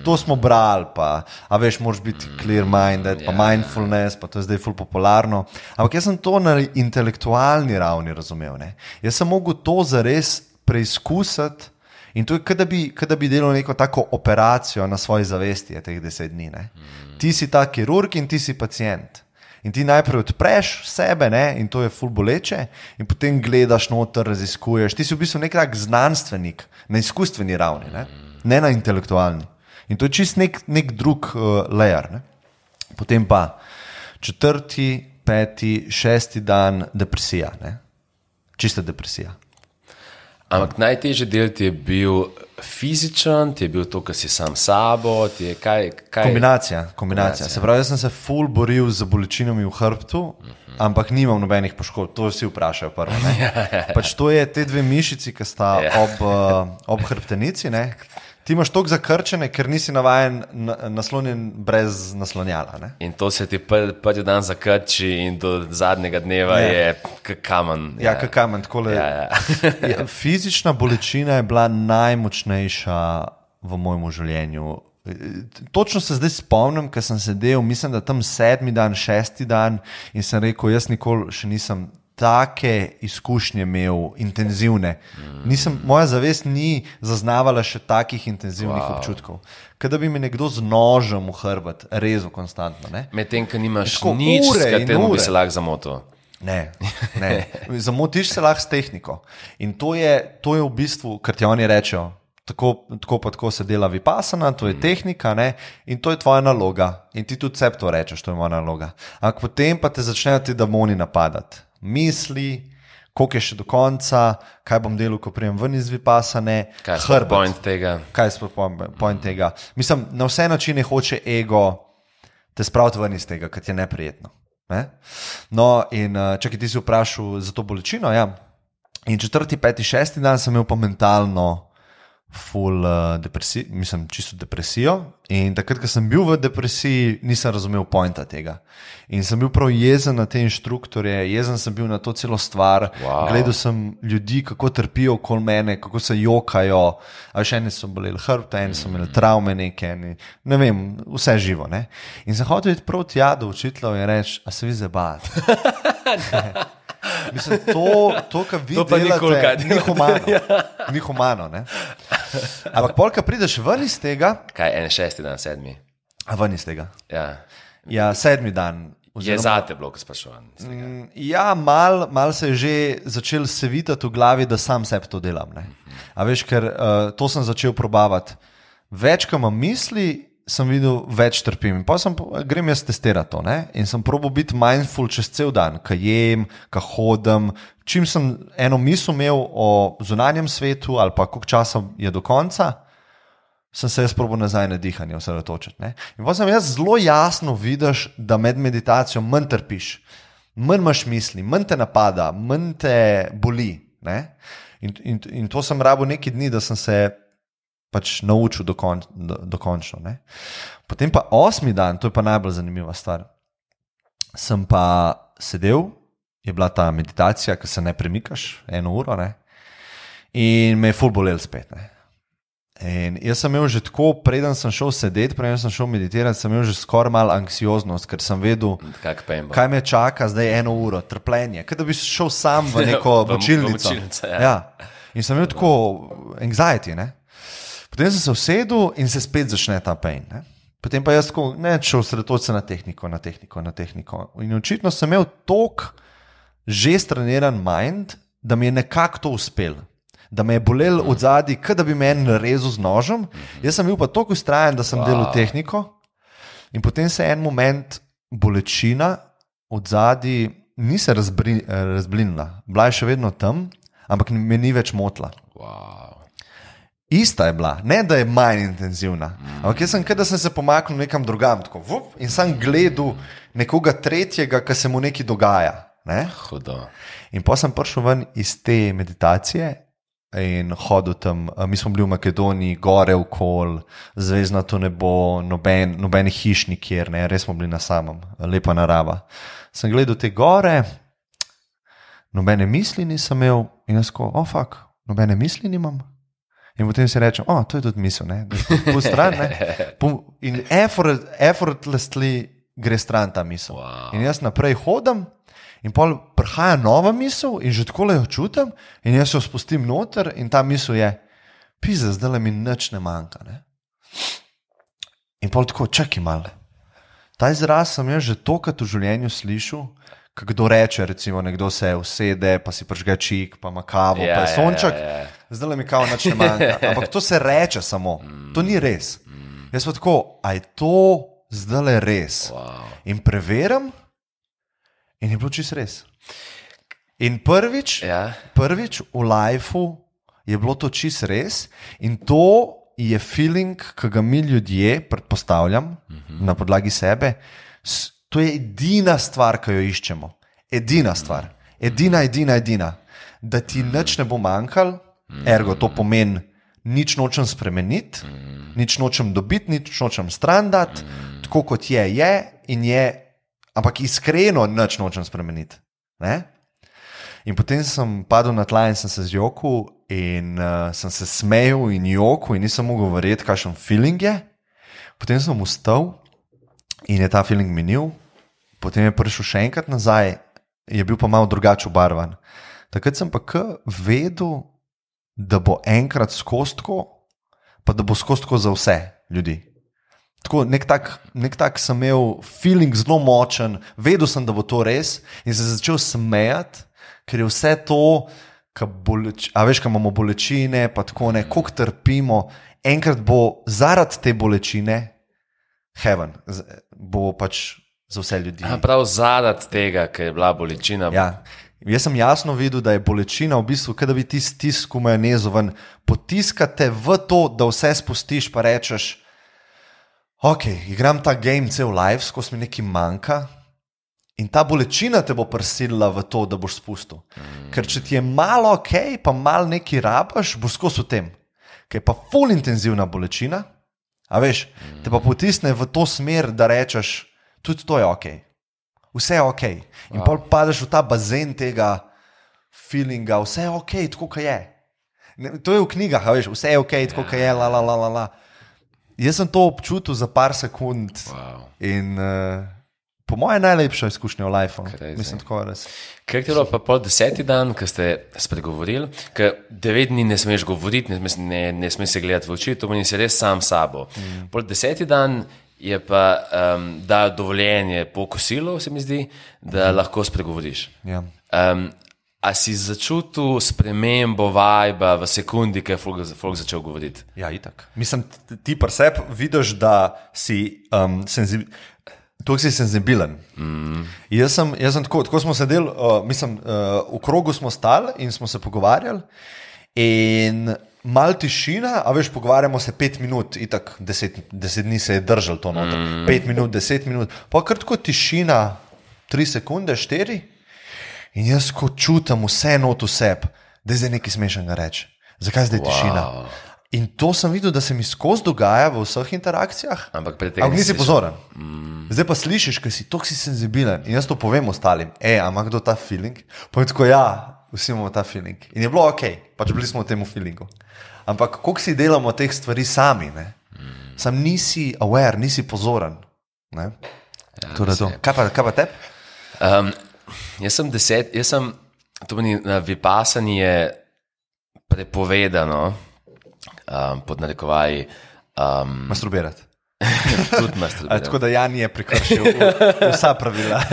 To smo brali, pa, a veš, moraš biti clear-minded, pa mindfulness, pa to je zdaj ful popularno. Ampak jaz sem to na intelektualni ravni razumel. Ne? Jaz sem mogel to zares preizkusiti in to je, kada bi delal neko tako operacijo na svoji zavesti teh 10 dni. Ne? Ti si ta kirurg in ti si pacient. In ti najprej odpreš sebe, ne? In to je ful boleče, in potem gledaš noter, raziskuješ. Ti si v bistvu nek znanstvenik na izkustveni ravni, ne na intelektualni. In to je čist nek drug layer. Ne? Potem pa 4., 5., 6. dan depresija. Ne? Čista depresija. Ampak najtežji del ti je bil fizičen, ti je bil to, kar si sam sabo, ti je kaj? Kombinacija. Se pravi, jaz sem se ful boril z bolečinami v hrbtu, ampak nimam nobenih poškodb, to vsi vprašajo prvo. Pač to je te 2 mišici, ki sta ob hrbtenici, ne? Ti imaš toliko zakrčene, ker nisi navajen naslonjen brez naslonjala. Ne? In to se ti prvi dan zakrči in do zadnjega dneva je kamen. Ja, kamen. Fizična bolečina je bila najmočnejša v mojem življenju. Točno se zdaj spomnim, ker sem sedel, mislim, da tam 7. dan, 6. dan in sem rekel, jaz nikoli še nisem take izkušnje imel, intenzivne. Moja zavest ni zaznavala še takih intenzivnih občutkov. Kada bi mi nekdo z nožem v hrbet rezal konstantno. Medtem, ko nimaš nič, s katerim bi se lahko zamotil. Ne. Zamotiš se lahko s tehniko. In to je v bistvu, kar ti oni rečejo, tako se dela vipassana, to je tehnika, ne? In to je tvoja naloga. In ti tudi sebi to rečeš, to je moja naloga. Ampak potem pa te začnejo ti demoni napadati. Misli, koliko je še do konca, kaj bom delal, ko prijem ven iz vipassane. Kaj je point tega? Kaj je point tega? Mislim, na vse načine hoče ego te spraviti ven iz tega, ker ti je neprijetno. Ne? No, in čakaj, ti si vprašal za to bolečino, ja. In 4., 5., 6. dan sem imel pa mentalno full depresijo, mislim, čisto depresijo. In takrat, ko sem bil v depresiji, nisem razumel pointa tega. In sem bil prav jezen na te inštruktorje, jezen sem bil na to celo stvar. Gledal sem ljudi, kako trpijo okoli mene, kako se jokajo. A še eni so boleli hrbta, eni so imeli travme neke, ne vem, vse živo. Ne? In sem hotel iti prav tja do učiteljev in reči, a se vi zabavate? Mislim, to kar vi delate, ni humano. Ne? Ampak polka prideš ven iz tega. Kaj, 6. dan, 7. A ven iz tega? Ja, 7. dan. Je zate bilo, ko sprašovan. Ja, mal se je že začel se vitati v glavi, da sam sebi to delam. Ne? A veš, ker to sem začel probavati. Več, ko imam misli, sem videl, več trpim. In pa grem jaz testirati to. Ne? In sem probal biti mindful čez cel dan, ko jem, ko hodim. Čim sem eno misel imel o zunanjem svetu ali pa koliko časa je do konca, sem se jaz probal nazaj na dihanje osredotočiti. In pa sem jaz zelo jasno vidiš, da med meditacijo manj trpiš, manj imaš misli, manj te napada, manj te boli. Ne? In to sem rabil neki dni, da sem se pač naučil dokončno. Ne? Potem pa 8. dan, to je pa najbolj zanimiva stvar, sem pa sedel, je bila ta meditacija, ko se ne premikaš 1 uro, ne? In me je ful bolel spet. Ne? In jaz sem imel že tako, preden sem šel sedeti, preden sem šel meditirati, sem imel že skoraj malo anksioznost, ker sem vedel, kaj me čaka zdaj 1 uro, trpljenje, kaj da bi šel sam v neko močilnico. Ja. In sem imel tako anxiety, ne? Potem sem se usedel in se spet začne ta pain. Ne? Potem pa jaz šel osredotočiti se na tehniko. In očitno sem imel toliko že streniran mind, da mi je nekako to uspel. Da me je bolel od zadaj, kot da bi meni rezal z nožem. Jaz sem bil pa toliko ustrajen, da sem delal tehniko. In potem se je en moment bolečina od zadaj ni se razblinila. Bila je še vedno tam, ampak me ni več motila. Wow. Ista je bila, ne da je manj intenzivna. Ampak jaz sem, da sem se pomaknil nekam drugam, tako, in sem gledal nekoga tretjega, ki se mu nekaj dogaja. Ne? Hudo. In pa sem prišel ven iz te meditacije in hodil tam. Mi smo bili v Makedoniji, gore okol, zvezdnato nebo, noben hiš nikjer, ne? Res smo bili na samem, lepa narava. Sem gledal te gore, nobene misli nisem imel in jaz ko, fuck, nobene misli nimam. In potem si rečem, to je tudi misel, ne, po stran, ne. In effortlessly gre stran ta misel. Wow. In jaz naprej hodim in pol prihaja nova misel in že takole jo čutim in jaz jo spustim noter in ta misel je, pizda, zdaj mi nič ne manjka, ne. In pol tako, čakaj malo. Ta izraz sem jaz že tokrat v življenju slišal, kdo reče, recimo, nekdo se usede, pa si pržge čik, pa ima kavo, pa je sonček, zdaj mi kavo nič ne manjka. Ampak to se reče samo, to ni res. Jaz pa tako, a je to zdaj res? Wow. In preverim in je bilo čisto res. In prvič v lifeu je bilo to čisto res in to je feeling, ki ga mi ljudje, predpostavljam, na podlagi sebe, to je edina stvar, ki jo iščemo. Edina stvar. Edina. Da ti nič ne bo manjkal, ergo to pomeni, nič nočem spremeniti, nič nočem dobiti, nič nočem stran dati, tako kot je in je, ampak iskreno nič nočem spremeniti. Ne? In potem sem padel na tla in sem se zjokal in sem se smejal in jokal in nisem mogel verjeti, kakšen feeling je. Potem sem vstal in je ta feeling minil. Potem je prišel še enkrat nazaj, je bil pa malo drugače obarvan. Takrat sem pa vedel, da bo enkrat skozi tako, pa da bo skozi tako za vse ljudi. Tako, nek tak sem imel feeling zelo močen, vedel sem, da bo to res in se začel smejati, ker je vse to, veš, kaj imamo bolečine, pa tako ne, koliko trpimo, enkrat bo zaradi te bolečine heaven, bo pač za vse ljudi. Prav zaradi tega, ker je bila bolečina. Ja. Jaz sem jasno videl, da je bolečina v bistvu, kada bi ti stisk v majonezu ven, potiskate v to, da vse spustiš, pa rečeš, ok, igram ta game cel life, skozi mi nekaj manjka in ta bolečina te bo prisilila v to, da boš spustil. Ker če ti je malo ok, pa malo nekaj rabaš, boš skozi v tem. Ker je pa ful intenzivna bolečina, a veš, te pa potisne v to smer, da rečeš, tudi to je ok. Vse je ok. In pol padeš v ta bazen tega feelinga, vse je ok, tako kot je. To je v knjigah, veš, vse je ok, tako kot je, la. Jaz sem to občutil za par sekund in po moje najlepša izkušnja v lifeu. Mislim, tako res. Kaj je bilo pa pol 10. dan, ko ste spregovorili, ker 9 dni ne smeš govoriti, ne smeš se gledati v oči, to meni si res sam sabo. Pol 10. dan je pa dal dovoljenje po kosilu, se mi zdi, da lahko spregovoriš. Ja. A si začutil spremembo vajba v sekundi, ko je folk začel govoriti? Ja, itak. Mislim, ti pri sebi vidiš, da si senzibilen. Jaz sem tako smo sedeli, v krogu smo stali in smo se pogovarjali in malo tišina, a veš, pogovarjamo se 5 minut, itak 10 dni se je držal to noter, 5 minut, 10 minut, pa kar tako tišina, 3 sekunde, 4 in jaz ko čutim vse not v sebi, da je zdaj nekaj smešnega reči. Zakaj zdaj tišina? In to sem videl, da se mi skozi dogaja v vseh interakcijah, ampak nisi pozoren. Zdaj pa slišiš, ker si toliko senzibilen in jaz to povem ostalim, ima kdo ta feeling? Pa je tako, vsi imamo ta feeling. In je bilo ok, pač bili smo v tem feelingu. Ampak koliko si delamo teh stvari sami, ne? Sam nisi aware, nisi pozoren. Ne? Ja, to. Kaj pa tebi? To meni na Vipassani je prepovedano, pod narekovaji, masturbirati. Tudi masturbiram. Tako da Jan je prekršil vsa pravila.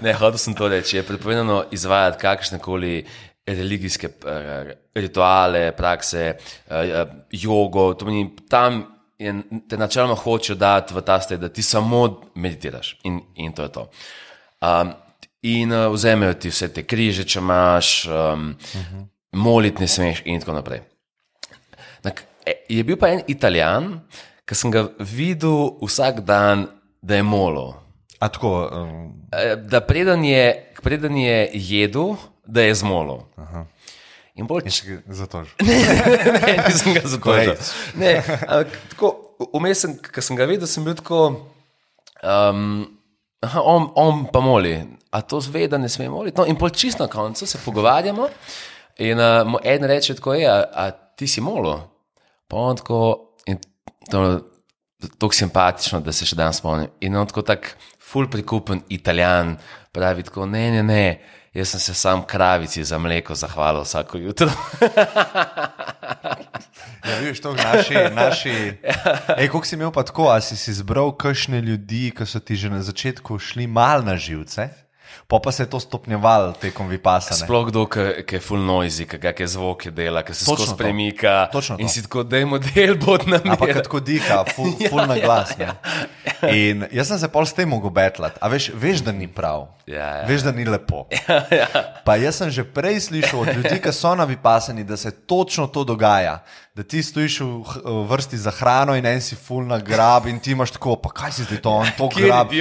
Ne, hotel sem to reči. Je prepovedano izvajati kakršnekoli religijske rituale, prakse, jogo. To pomeni, tam te načeloma hočejo dati v ta staj, da ti samo meditiraš in to je to. In vzamejo ti vse te križe, če imaš, moliti ne smeš in tako naprej. Je bil pa en Italijan, ki sem ga videl vsak dan, da je molil. A tako? Da preden je jedel, da je zmolil. In bolj... Zato že. Ne, nisem ga zato že. Ne, tako, vmes, ko sem ga videl, sem bil tako, on pa moli, a to zve, da ne sme moliti. No, in bolj čisto na koncu se pogovarjamo in mu eden reče tako, a ti si molil? Pa on tako, in to simpatično, da se še dan spomnim. In on tako ful prikupen Italijan pravi tako, ne, jaz sem se sam kravici za mleko zahvalil vsako jutro. Ja, vidiš, to naši... Koliko si imel pa tako, a si izbral kakšne ljudi, ki so ti že na začetku šli mal na živce, pa se je to stopnjevalo tekom vipasane. Sploh kdo, ki je full noisy, kakšne zvoke dela, ki se skozi premika in si tako, dajmo del bod na mir. Ampak tako diha, full na glas. In jaz sem se pol s tem mogel betlati, a veš, da ni prav, veš, da ni lepo. Pa jaz sem že prej slišal od ljudi, ki so na vipasani, da se točno to dogaja, da ti stojiš v vrsti za hrano in en si full na grab in ti imaš tako, pa kaj si zdaj to, on to grab.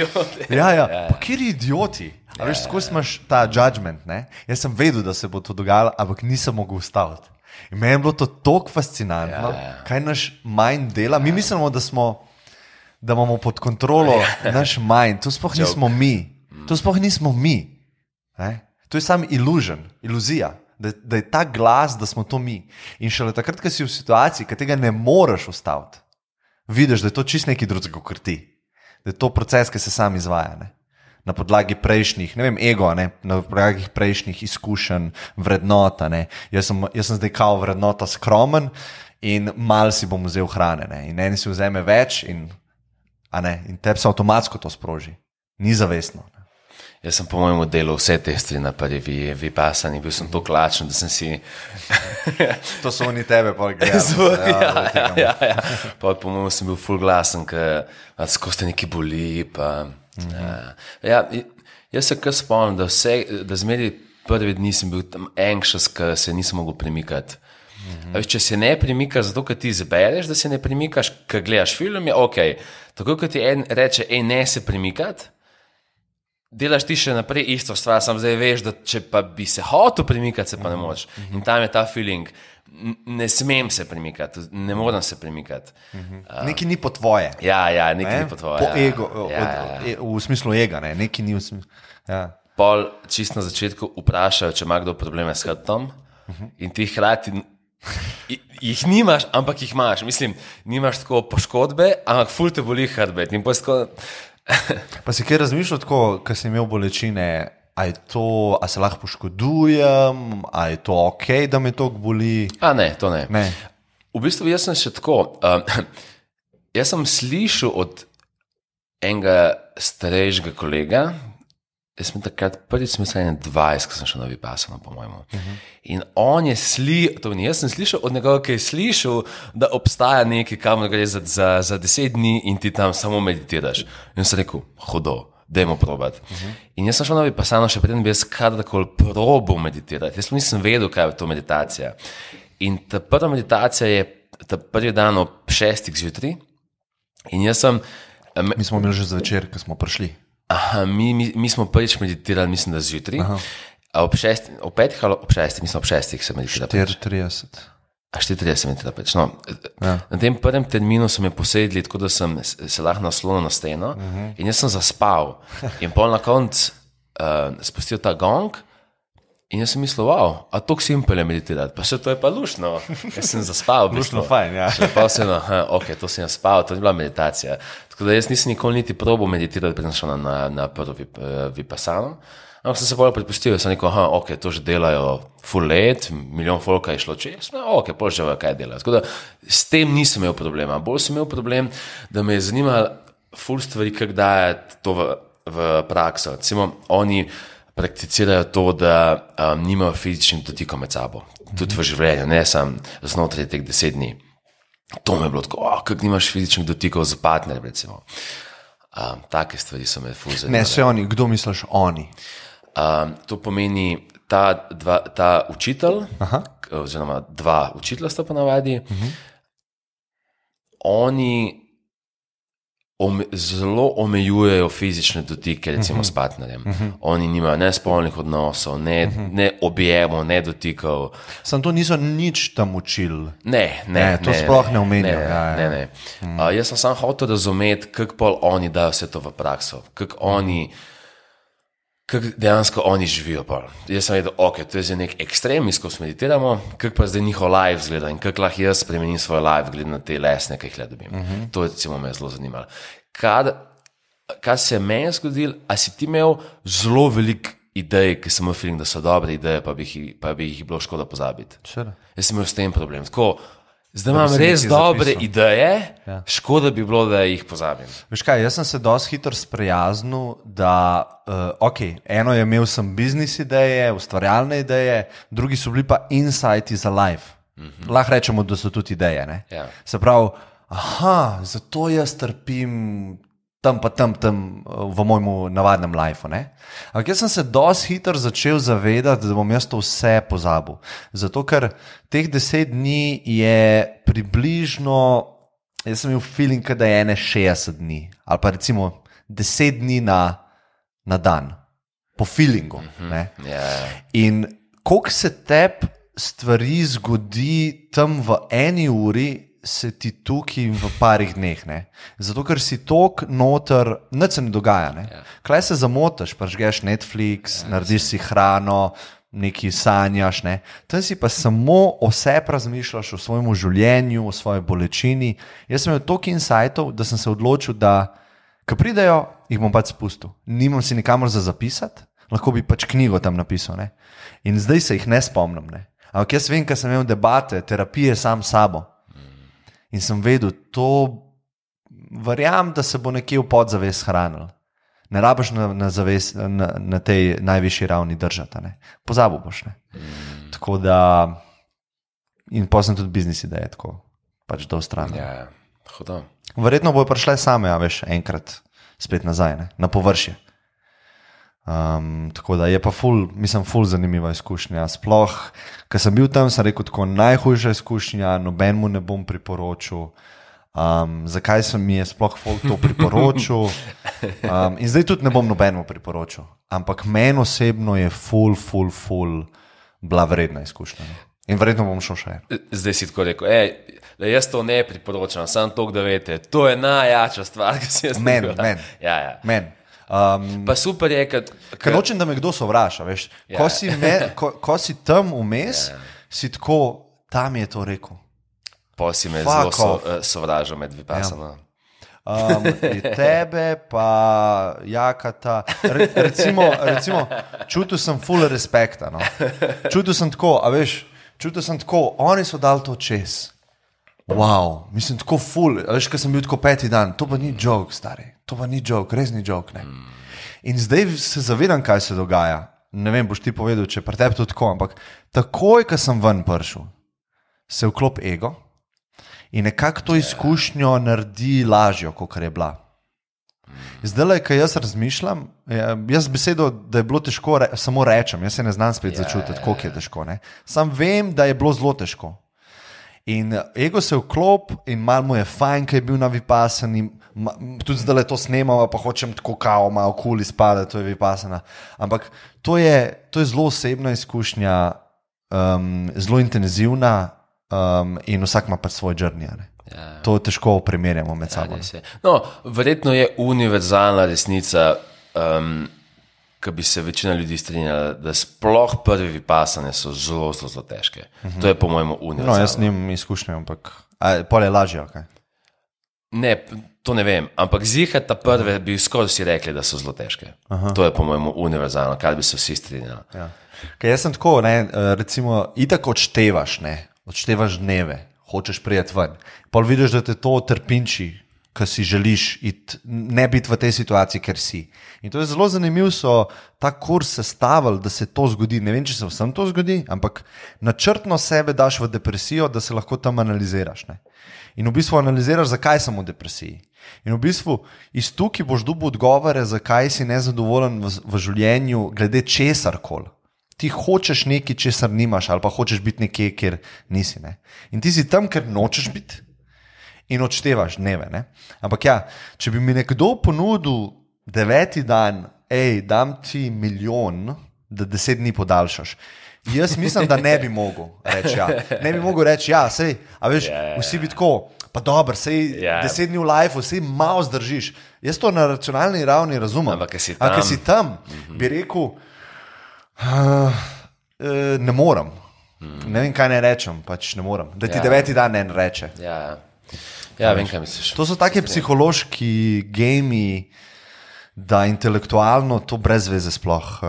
Pa kjer idioti? A veš, skozi imaš ta judgment, ne? Jaz sem vedel, da se bo to dogajalo, ampak nisem mogel ustaviti. In meni je bilo to toliko fascinantno, kaj naš mind dela. Mi mislimo, da imamo pod kontrolo naš mind. To sploh nismo mi. To sploh nismo mi. Ne? To je sam iluzija, da je ta glas, da smo to mi. In šele takrat, ko si v situaciji, ki tega ne moreš ustaviti, vidiš, da je to čist nekaj drugega kot ti. Da je to proces, ki se sam izvaja, ne? Na podlagi prejšnjih, ne vem, ego, ne? Na podlagi prejšnjih izkušenj, vrednota. Ne? Jaz sem zdaj kao vrednota skromen in mal si bom vzel hrane. Ne? In eni si vzeme več in tebi se avtomatsko to sproži. Ni zavestno. Ne? Jaz sem po mojem delu vse te stvari na prvi vipasani, bil sem tako lačen, da sem si... To so oni tebe pa gledali. Ja. Po mojem sem bil full glasen, ker skozi te neki boli, pa... Jaz se kar spomnim, da zmeri prvi dni sem bil tam anxious, ker se nisem mogel premikati. Če se ne premikaš zato, ker ti izbereš, da se ne premikaš, ker gledaš film, je ok. Tako, ker ti en reče, ne se premikati, delaš ti še naprej isto stvar, sam zdaj veš, da če pa bi se hotel premikati, se pa ne moreš. In tam je ta feeling, ne smem se premikati, ne moram se premikati. Nekaj ni po tvoje. Ja, nekaj ni po tvoje. Po ego, v smislu ega, ne, nekaj ni v smislu. Pol čisto na začetku vprašajo, če ima kdo probleme s hrbtom in ti hkrati jih nimaš, ampak jih imaš. Mislim, nimaš tako poškodbe, ampak ful te boli hrbet. Pa si kaj razmišljal tako, ko si imel bolečine, a se lahko poškodujem, a je to ok, da me to boli? Ne, to ne. V bistvu jaz sem še tako, jaz sem slišal od enega starejšega kolega, jaz sem takrat prvič mislil 20, ko sem šel na vipassano, po mojemu. In on je jaz sem slišal od nekoga, ki je slišal, da obstaja nekaj, kamor gre za 10 dni in ti tam samo meditiraš. In sem rekel, hodo, dajmo probati. In jaz sem šel na vipassano, še preden bi jaz kadarkoli probal meditirati. Jaz nisem vedel, kaj je to meditacija. In ta prva meditacija je ta prvi dan ob 6 zjutraj. In jaz sem... Mi smo imeli že zvečer, ko smo prišli. Mi smo prvič meditirali, mislim, da zjutraj. Ob 5 ali ob 6, mislim, ob 6 se meditira. 4:30. 4:30 se meditira peč. No, na tem prvem terminu so me posedli, tako da sem se lahko naslonil na steno in jaz sem zaspal. In pol na koncu spustil ta gong in jaz sem mislil, wow, a toliko simpel je meditirati, pa še to je pa luštno. Jaz sem zaspal. Luštno fajn, ja. Pa sem, ok, to sem jaz spal, to ni bila meditacija. Tako da jaz nisem nikoli niti probal meditirati, preden šel na prvo vipassano. Ampak sem se bolj prepustil, sem rekel, ok, to že delajo full let, milijon folka je šlo čez, ok, pol že vejo, kaj delajo. Tako da s tem nisem imel problema. Bolj sem imel problem, da me je zanimalo full stvari, kako dajati to v prakso. Recimo, oni prakticirajo to, da nimajo fizičnih dotikov med sabo. Tudi v življenju, ne samo znotraj teh 10 dni. To me je bilo tako, kako nimaš fizičnih dotikov z partnerjem, recimo. Take stvari so me ful zanimale. Ne, se oni, kdo misliš oni? To pomeni ta učitelj, oziroma 2 učitelja sta ponavadi, oni zelo omejujejo fizične dotike, recimo s partnerjem. Oni nimajo ne spolnih odnosov, ne objemov, ne dotikov. Sam to niso nič tam učili. Ne, to sploh ne omenjajo. Ne. Jaz sem samo hotel razumeti, kako pol oni dajo vse to v prakso, kako dejansko oni živijo. Jaz sem vedel, ok, to je zdaj nek ekstrem, ko meditiramo, kako pa zdaj njihov live zgleda in kako lahko jaz spremenim svoj live glede na te lesne, ki jih le dobim. To je recimo me zelo zanimalo. Kaj se je meni zgodilo, a si ti imel zelo veliko idej, ki sem imel feeling, da so dobre ideje, pa bi jih bilo škoda pozabiti. Jaz sem imel s tem problem. Tako, zdaj imam res dobre ideje, škoda bi bilo, da jih pozabim. Veš kaj, jaz sem se dosti hitro sprijaznil, da eno je imel sem biznis ideje, ustvarjalne ideje, drugi so bili pa insighti za life. Lahko rečemo, da so tudi ideje. Se pravi, zato jaz trpim tam v mojemu navadnem lifeu. Ampak jaz sem se dosti hitro začel zavedati, da bom jaz to vse pozabil. Zato, ker teh 10 dni je približno, jaz sem imel feeling, da je 60 dni, ali pa recimo 10 dni na dan, po feelingu. In koliko se tebi stvari zgodi tam v 1 uri, se ti tukaj v parih dneh. Zato, ker si tok noter, nič se ne dogaja. Klej se zamotaš, žgeš Netflix, narediš si hrano, nekaj sanjaš. Tam si pa samo o sebi razmišljaš, o svojem življenju, o svoji bolečini. Jaz sem imel toliko insightov, da sem se odločil, da ko pridejo, jih bom pač spustil. Nimam si nikamor za zapisati, lahko bi pač knjigo tam napisal. In zdaj se jih ne spomnim. Ampak jaz vem, ker sem imel debate, terapije sam s sabo. In sem vedel, verjamem, da se bo nekje v podzavest hranil. Ne rabiš na tej najvišji ravni držati. Pozabil boš. Tako da, in pa sem tudi biznis ideje, tako pač do strani. Verjetno bojo prišle same, enkrat spet nazaj, na površje. Tako da je pa ful zanimiva izkušnja. Sploh, ko sem bil tam, sem rekel tako, najhujša izkušnja, nobenemu ne bom priporočil. Zakaj mi je sploh folk to priporočil? In zdaj tudi ne bom nobenemu priporočil. Ampak meni osebno je ful bila vredna izkušnja. In verjetno bom šel še. Zdaj si tako rekel, da jaz to ne priporočam, samo to, da veste, to je najjača stvar, ki si jaz Men. Men. Pa super je, ker nočem, da me kdo sovraža, veš. Ko si tam vmes, si tako, tam je to rekel. Pa si me zelo sovražal med vipasano. Tebe pa Jakata, recimo čutil sem full respekta. Čutil sem tako, oni so dali to čez. Wow, mislim, tako full, veš, ko sem bil tako 5. dan, to pa ni joke, stari, to pa ni joke, res ni joke, In zdaj se zavedam, kaj se dogaja. Ne vem, boš ti povedal, če pri tebi to tako, ampak takoj, ko sem ven prišel, se vklop ego in nekako to izkušnjo naredi lažjo, kot je bila. Zdaj, ko jaz razmišljam, jaz besedo, da je bilo težko, samo rečem, jaz se ne znam spet začutiti, koliko je težko. Sam vem, da je bilo zelo težko. In ego se vklop in malo mu je fajn, ker je bil na vipasani, tudi zdaj le to snemamo, pa hočem tako kao, malo cool izpadati, to je vipasana. Ampak to je zelo osebna izkušnja, zelo intenzivna in vsak ima pa svoj journey. To težko primerjamo med sabo. No, verjetno je univerzalna resnica, ki bi se večina ljudi strinjala, da sploh prvi vipasane so zelo težke. To je po mojemu univerzalno. No, jaz nimam izkušnje, ampak pol je lažje, kaj? Ne, To ne vem, ampak zihe ta prve bi skoraj vsi rekli, da so zelo težke. To je po mojemu univerzalno, kar bi se vsi strinjali. Ja. Kaj jaz sem tako, recimo, itak odštevaš dneve, hočeš prijeti ven. Pol vidiš, da te to trpinči, ker si želiš ne biti v tej situaciji, ker si. In to je zelo zanimivo, so ta kurs sestavili, da se to zgodi. Ne vem, če se vsem to zgodi, ampak načrtno sebe daš v depresijo, da se lahko tam analiziraš. Ne? In v bistvu analiziraš, zakaj sem v depresiji. In v bistvu iz tukaj boš dobil odgovore, zakaj si nezadovoljen v življenju, glede česar koli. Ti hočeš nekaj, česar nimaš, ali pa hočeš biti nekje, kjer nisi. Ne? In ti si tam, ker nočeš biti in odštevaš dneve. Ne? Ampak ja, če bi mi nekdo ponudil 9. dan, dam ti 1 milijon, da 10 dni podaljšaš. Jaz mislim, da ne bi mogel reči ja. Ne bi mogel reči ja, sej, a veš, vsi bi tako, pa dobro, sej 10 dni v lifeu, sej malo zdržiš. Jaz to na racionalni ravni razumem. Ampak, ker si tam, bi rekel, ne morem. Ne vem, kaj ne rečem, pač ne morem. Da ti 9. dan ne reče. Ja, vem, kaj misliš. To so take psihološki gejmi, da intelektualno to brez veze sploh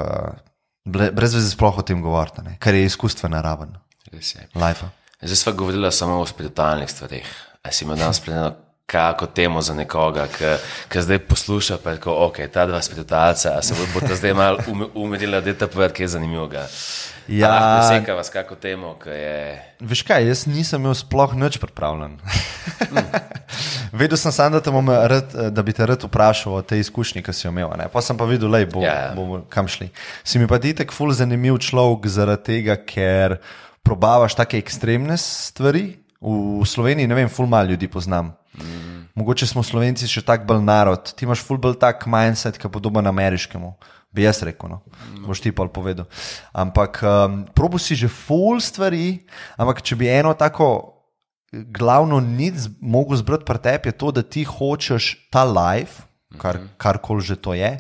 o tem govoriti, kar je izkustvena raven. Zdaj sva govorila samo o spiritualnih stvarih. A si imel danes pleneno kako temo za nekoga, ki zdaj posluša, pa je tako, ok, ta dva spiritualca, a se bo ta zdaj malo umirila, da je ta povedati, kaj je zanimivega. Ja. Preseka vas kako temo, ki je... Veš kaj, jaz nisem imel sploh nič pripravljen. Vedel sem samo, da bi te rad vprašal o tej izkušnji, ki si jo imel. Pa sem pa videl, bomo kam šli. Si mi pa itak ful zanimiv človek zaradi tega, ker probavaš take ekstremne stvari. V Sloveniji, ne vem, ful malo ljudi poznam. Mogoče smo Slovenci še tak bolj narod. Ti imaš ful bolj tak mindset, ki je podoben ameriškemu. Bi jaz rekel, no. Boš ti pa povedal. Ampak probo si že ful stvari, ampak če bi eno tako glavno nic mogel zbrati pri tebi, je to, da ti hočeš ta life, karkoli že to je,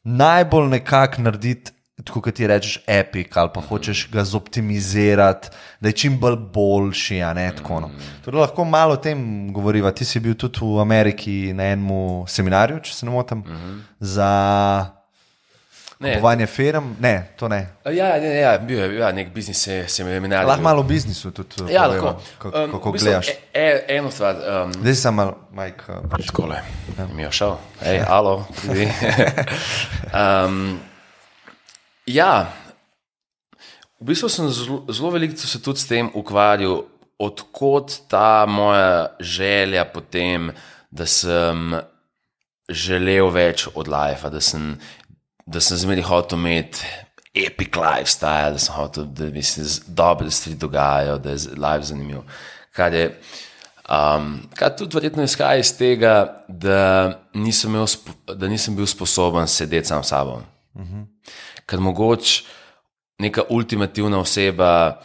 najbolj nekako narediti, tako kot ti rečeš, epic, ali pa hočeš ga zoptimizirati, da je čim bolj boljši, a ne tako. No. Torej lahko malo o tem govoriva. Ti si bil tudi v Ameriki na enem seminarju, če se ne motim, za kupovanje firm. Ne, to ne. Ja, bil je nek biznis seminar. Lahko malo o biznisu tudi lahko. Kako gledaš. Eno stvar. Zdaj sem malo, Mike. Takole, mi je šel. Alo, pridi. Ja, v bistvu sem zelo veliko se tudi s tem ukvarjal, odkot ta moja želja potem, da sem želel več od life, da sem zmeri hotel imeti epic lifestyle, da sem hotel, da mi se dobre stvari dogajajo, da je life zanimiv. Kar tudi verjetno izhaja iz tega, da nisem bil sposoben sedeti sam s sabo. Ker mogoče neka ultimativna oseba,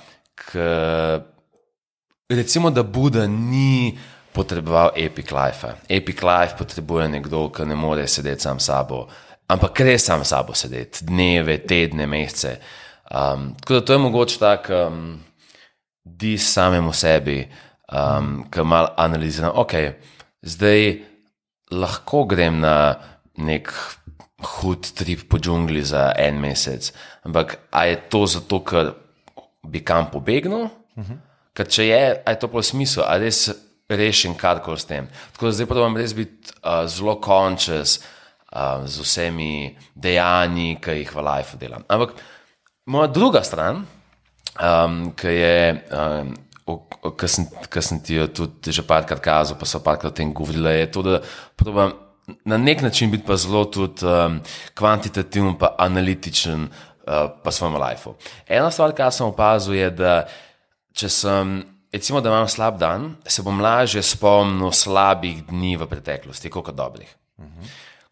recimo, da Buda ni potreboval epic life. Epic life potrebuje nekdo, ki ne more sedeti sam s sabo, ampak gre sam s sabo sedeti, dneve, tedne, mesece. Tako da to je mogoče tak dis samemu sebi, ki malo analiziram. Ok, zdaj lahko grem na nek hud trip po džungli za 1 mesec, ampak a je to zato, ker bi kam pobegnil? Ker če je, a je to po smislu, a res rešim karkoli s tem. Tako da zdaj probam res biti zelo conscious z vsemi dejanji, ki jih v lifeu delam. Ampak moja druga stran, ki sem ti jo tudi že parkrat kazal, pa so parkrat o tem govorila, je to, da probam na nek način biti pa zelo tudi kvantitativen pa analitičen pa svojemu lifeu. Ena stvar, kar sem opazil, je, da če sem, recimo, da imam slab dan, se bom lažje spomnil slabih dni v preteklosti, koliko dobrih.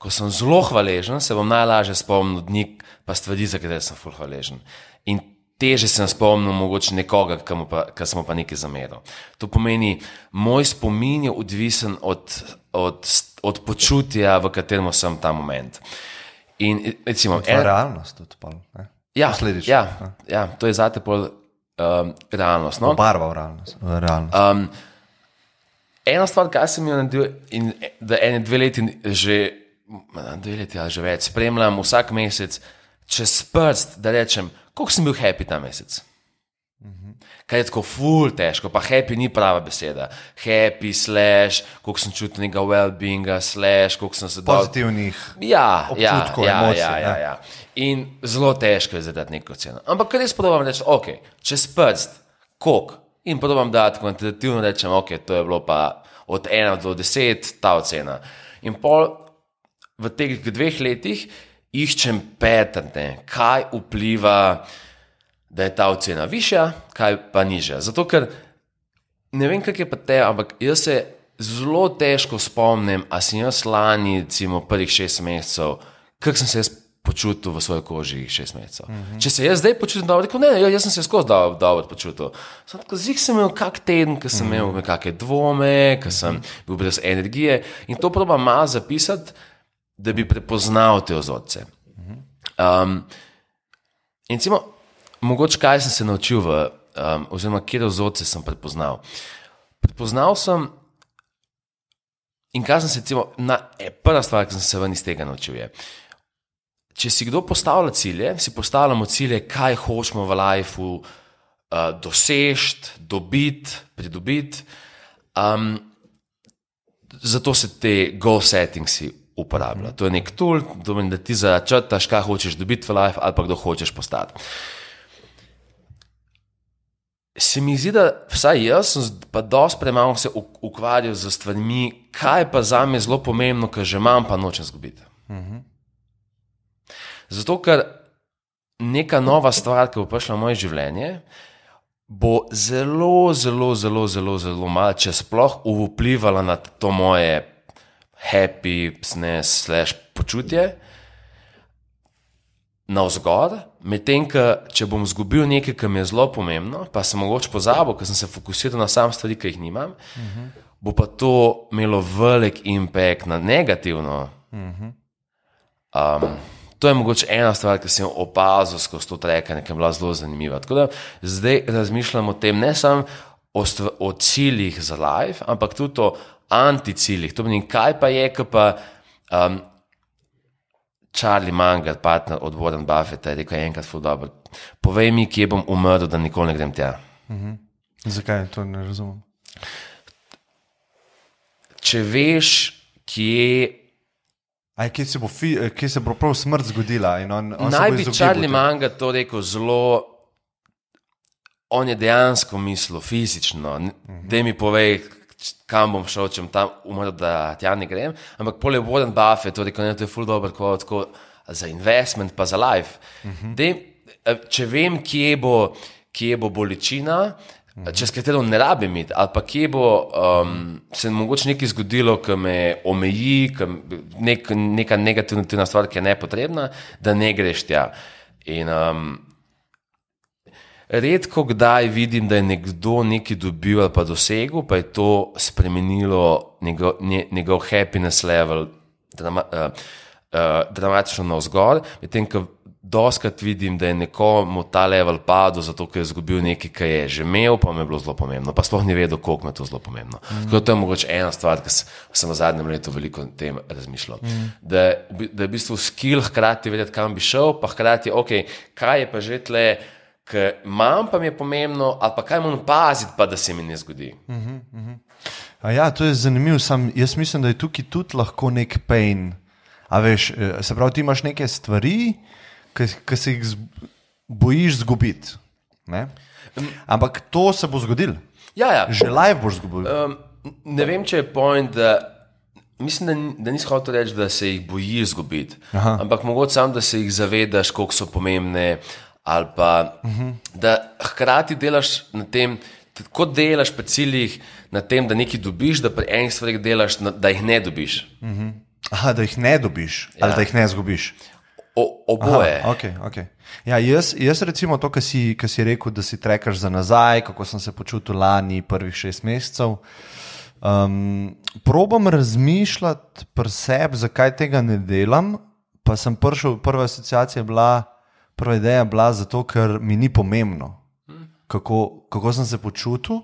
Ko sem zelo hvaležen, se bom najlažje spomnil dni pa stvari, za katere sem ful hvaležen. In teže sem spomnil mogoče nekoga, ki sem mu pa nekaj zameril. To pomeni, moj spomin je odvisen od počutja, v katerem sem ta moment. In recimo... To je realnost tudi pol, ne? Posledično. Ja, to je zate pol realnost. No? Obarval realnost. ena stvar, kaj sem jo naredil, in da 2 leti že, 2 leti ali že več, spremljam vsak mesec čez prst, da rečem, koliko sem bil happy ta mesec. Kaj je tako ful težko, pa happy ni prava beseda. Happy slash, koliko sem čutil nekega well-beinga slash, koliko sem se dal... Pozitivnih občutkov, emocij. Ja. In zelo težko je zadati neko ceno. Ampak res probam reči, ok, čez prst, koliko? In probam dati kvantitativno rečem, ok, to je bilo pa od 1 do 10, ta ocena. In pol v teh 2 letih iščem pattern, kaj vpliva, da je ta ocena višja, kaj pa nižja. Zato, ker ne vem, kak je pa te, ampak jaz se zelo težko spomnim, a sem jaz lani, recimo, prvih 6 mesecev, kak sem se jaz počutil v svoji koži 6 mesecev. Če se jaz zdaj počutim dobro, rekel, ne, jaz sem se skozi dobro počutil. Samo tako, zih sem imel kak teden, ko sem imel kakšne dvome, ko sem bil brez energije in to probam malo zapisati, da bi prepoznal te vzorce. In recimo, mogoče kaj sem se naučil oziroma kjer vzorce sem prepoznal. Prepoznal sem in kaj sem se recimo, prva stvar, ki sem se ven iz tega naučil je, če si kdo postavlja cilje, si postavljamo cilje, kaj hočemo v lifeu dosežiti, dobiti, pridobiti, zato se te goal settingsi uporablja. To je nek tool, da ti začrtaš, kaj hočeš dobiti v life ali pa kdo hočeš postati. Se mi zdi, da vsaj jaz sem pa dosti premalo se ukvarjal z stvarmi, kaj pa zame zelo pomembno, ker že imam, pa nočem zgubiti. Zato, ker neka nova stvar, ki bo prišla v moje življenje, bo zelo malo, če sploh vplivala na to moje happiness / počutje, navzgor, medtem, če bom zgubil nekaj, kar mi je zelo pomembno, pa sem mogoče pozabil, ker sem se fokusiral na sam stvari, ki jih nimam, bo pa to imelo velik impact na negativno. To je mogoče ena stvar, ki sem opazil skozi to trekanje, ki je bila zelo zanimiva. Tako da zdaj razmišljam o tem, ne samo o ciljih za life, ampak tudi o anticiljih. To pomeni, kaj pa je, kaj pa Charlie Munger, partner od Warren Buffetta, je rekel enkrat ful dobro. Povej mi, kje bom umrl, da nikoli ne grem tja. Zakaj? To ne razumem. Če veš, kje se bo prav smrt zgodila? Naj bi Charlie Munger to rekel zelo, on je dejansko mislil fizično, da mi povej, kam bom šel, če bom tam umrl, da tja ne grem, ampak pol je Warren Buffett to rekel, to je ful dober tako za investment pa za life. Če vem, kje bo bolečina, čez katero ne rabim iti, ali pa kje bo se mogoče nekaj zgodilo, ki me omeji, neka negativna stvar, ki je nepotrebna, da ne greš tja. In redko kdaj vidim, da je nekdo nekaj dobil ali pa dosegel, pa je to spremenilo njegov happiness level dramatično navzgor, medtem ko dostikrat vidim, da je nekomu ta level padel, zato ker je izgubil nekaj, kar je že imel, pa mi je bilo zelo pomembno, pa sploh ni vedel, koliko mi je to zelo pomembno. Tako to je mogoče ena stvar, ki sem v zadnjem letu veliko o tem razmišljal. Da je v bistvu skill hkrati vedeti, kam bi šel, pa hkrati, kaj je pa že tle, ker imam, pa mi je pomembno, ali pa kaj moram paziti, pa da se mi ne zgodi. Ja, to je zanimivo. Jaz mislim, da je tukaj tudi lahko nek pain. A veš, se pravi, ti imaš neke stvari, ki se jih bojiš zgubiti. Ampak to se bo zgodilo. Ja. Že live boš zgubil. Ne vem, če je point, da mislim, da nisi hotel reči, da se jih bojiš zgubiti, ampak mogoče samo, da se jih zavedaš, koliko so pomembne, ali pa da hkrati delaš na tem, kot delaš pri ciljih na tem, da nekaj dobiš, da pri enih stvarih delaš, da jih ne dobiš. Da jih ne dobiš, ali da jih ne zgubiš. Oboje. Okay. Ja, jaz recimo to, kar si rekel, da si trekaš za nazaj, kako sem se počutil lani prvih 6 mesecev, probam razmišljati pri sebi, zakaj tega ne delam, pa sem prišel, prva ideja je bila zato, ker mi ni pomembno, kako sem se počutil,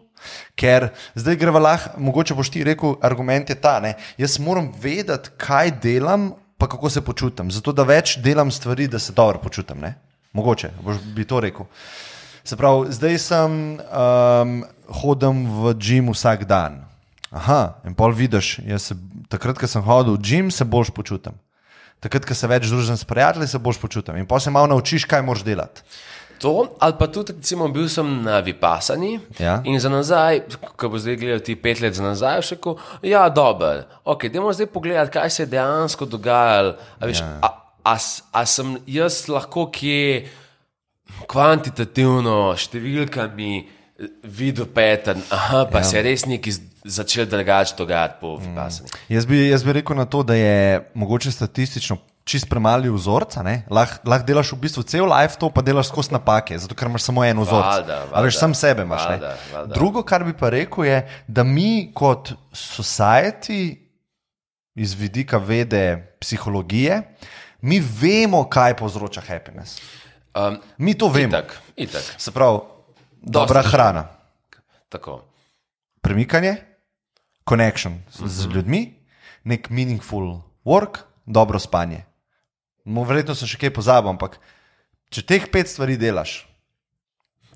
Ker zdaj greva lahko, mogoče boš ti rekel, argument je ta, ne? Jaz moram vedeti, kaj delam, pa kako se počutim. Zato, da več delam stvari, da se dobro počutim. Ne? Mogoče, bi to rekel. Se pravi, zdaj hodim v gym vsak dan. Aha, in pol vidiš, takrat, ko sem hodil v gym, se boljš počutim. Takrat, ko se več družim s prijatelji, se boljš počutim. In pol se malo naučiš, kaj moraš delati. To, ali pa tudi, recimo, bil sem na Vipassani in za nazaj, ko bo zdaj gledal ti 5 let za nazaj, še rekel, ja, dobro, ok, dajmo zdaj pogledati, kaj se je dejansko dogajalo. A sem jaz lahko kje kvantitativno številkami videl pattern, pa se je res nekaj začel drugače dogajati po Vipassani. Jaz bi rekel na to, da je mogoče statistično čist premali vzorca, lahko delaš v bistvu cel life to, pa delaš skozi napake, zato ker imaš samo en vzorc. A veš, sam sebe imaš. Drugo, kar bi pa rekel, je, da mi kot society iz vidika vede psihologije, mi vemo, kaj povzroča happiness. Mi to vemo. Itak. Se pravi, dobra hrana. Tako. Premikanje, connection z ljudmi, nek meaningful work, dobro spanje. Verjetno sem še kaj pozabil, ampak če teh 5 stvari delaš,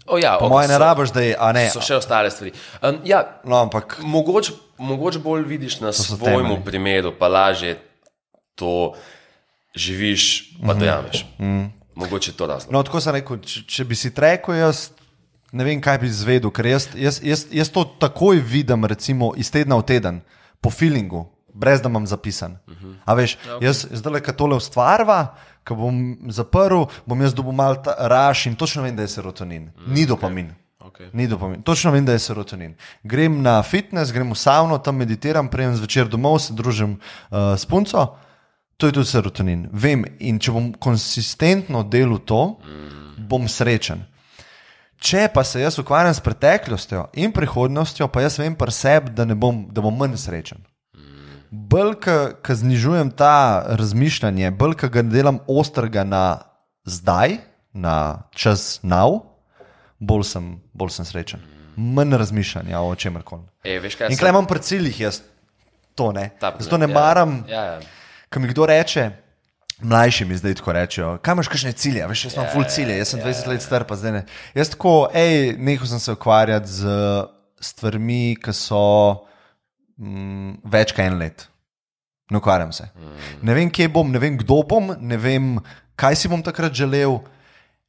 po moje ne rabiš, da je, a ne. So še ostale stvari. Ampak mogoče bolj vidiš na svojemu primeru, pa lažje to živiš, pa dojameš. Mogoče to razlog. No, tako sem rekel, če bi si rekel, jaz ne vem, kaj bi izvedel, ker jaz to takoj vidim, recimo, iz tedna v teden, po feelingu, brez da imam zapisan. A veš, jaz zdaj, ko tole ustvarva, ko bom zaprl, bom jaz dobil malo raš in točno vem, da je serotonin. Ni dopamin. Ni dopamin. Točno vem, da je serotonin. Grem na fitness, grem v savno, tam meditiram, prejem zvečer domov, se družim s punco, to je tudi serotonin. Vem, in če bom konsistentno delal to, bom srečen. Če pa se jaz ukvarjam s preteklostjo in prihodnostjo, pa jaz vem pri sebi, da bom manj srečen. Bolj, ko znižujem ta razmišljanje, bolj, ko ga delam ostrega na zdaj, na čas now, bolj sem srečen. Manj razmišljanja o čemerkoli. In kaj imam pri ciljih jaz to, ne? Zato ne maram, ko mi kdo reče, mlajši mi zdaj tako rečejo, kaj imaš kakšne cilje? Veš, jaz imam ful cilje, jaz sem 20 let star, pa zdaj ne. Jaz tako, nehal sem se ukvarjati z stvarmi, ki so več kot 1 let. Ne ukvarjam se. Ne vem, kje bom, ne vem, kdo bom, ne vem, kaj si bom takrat želel.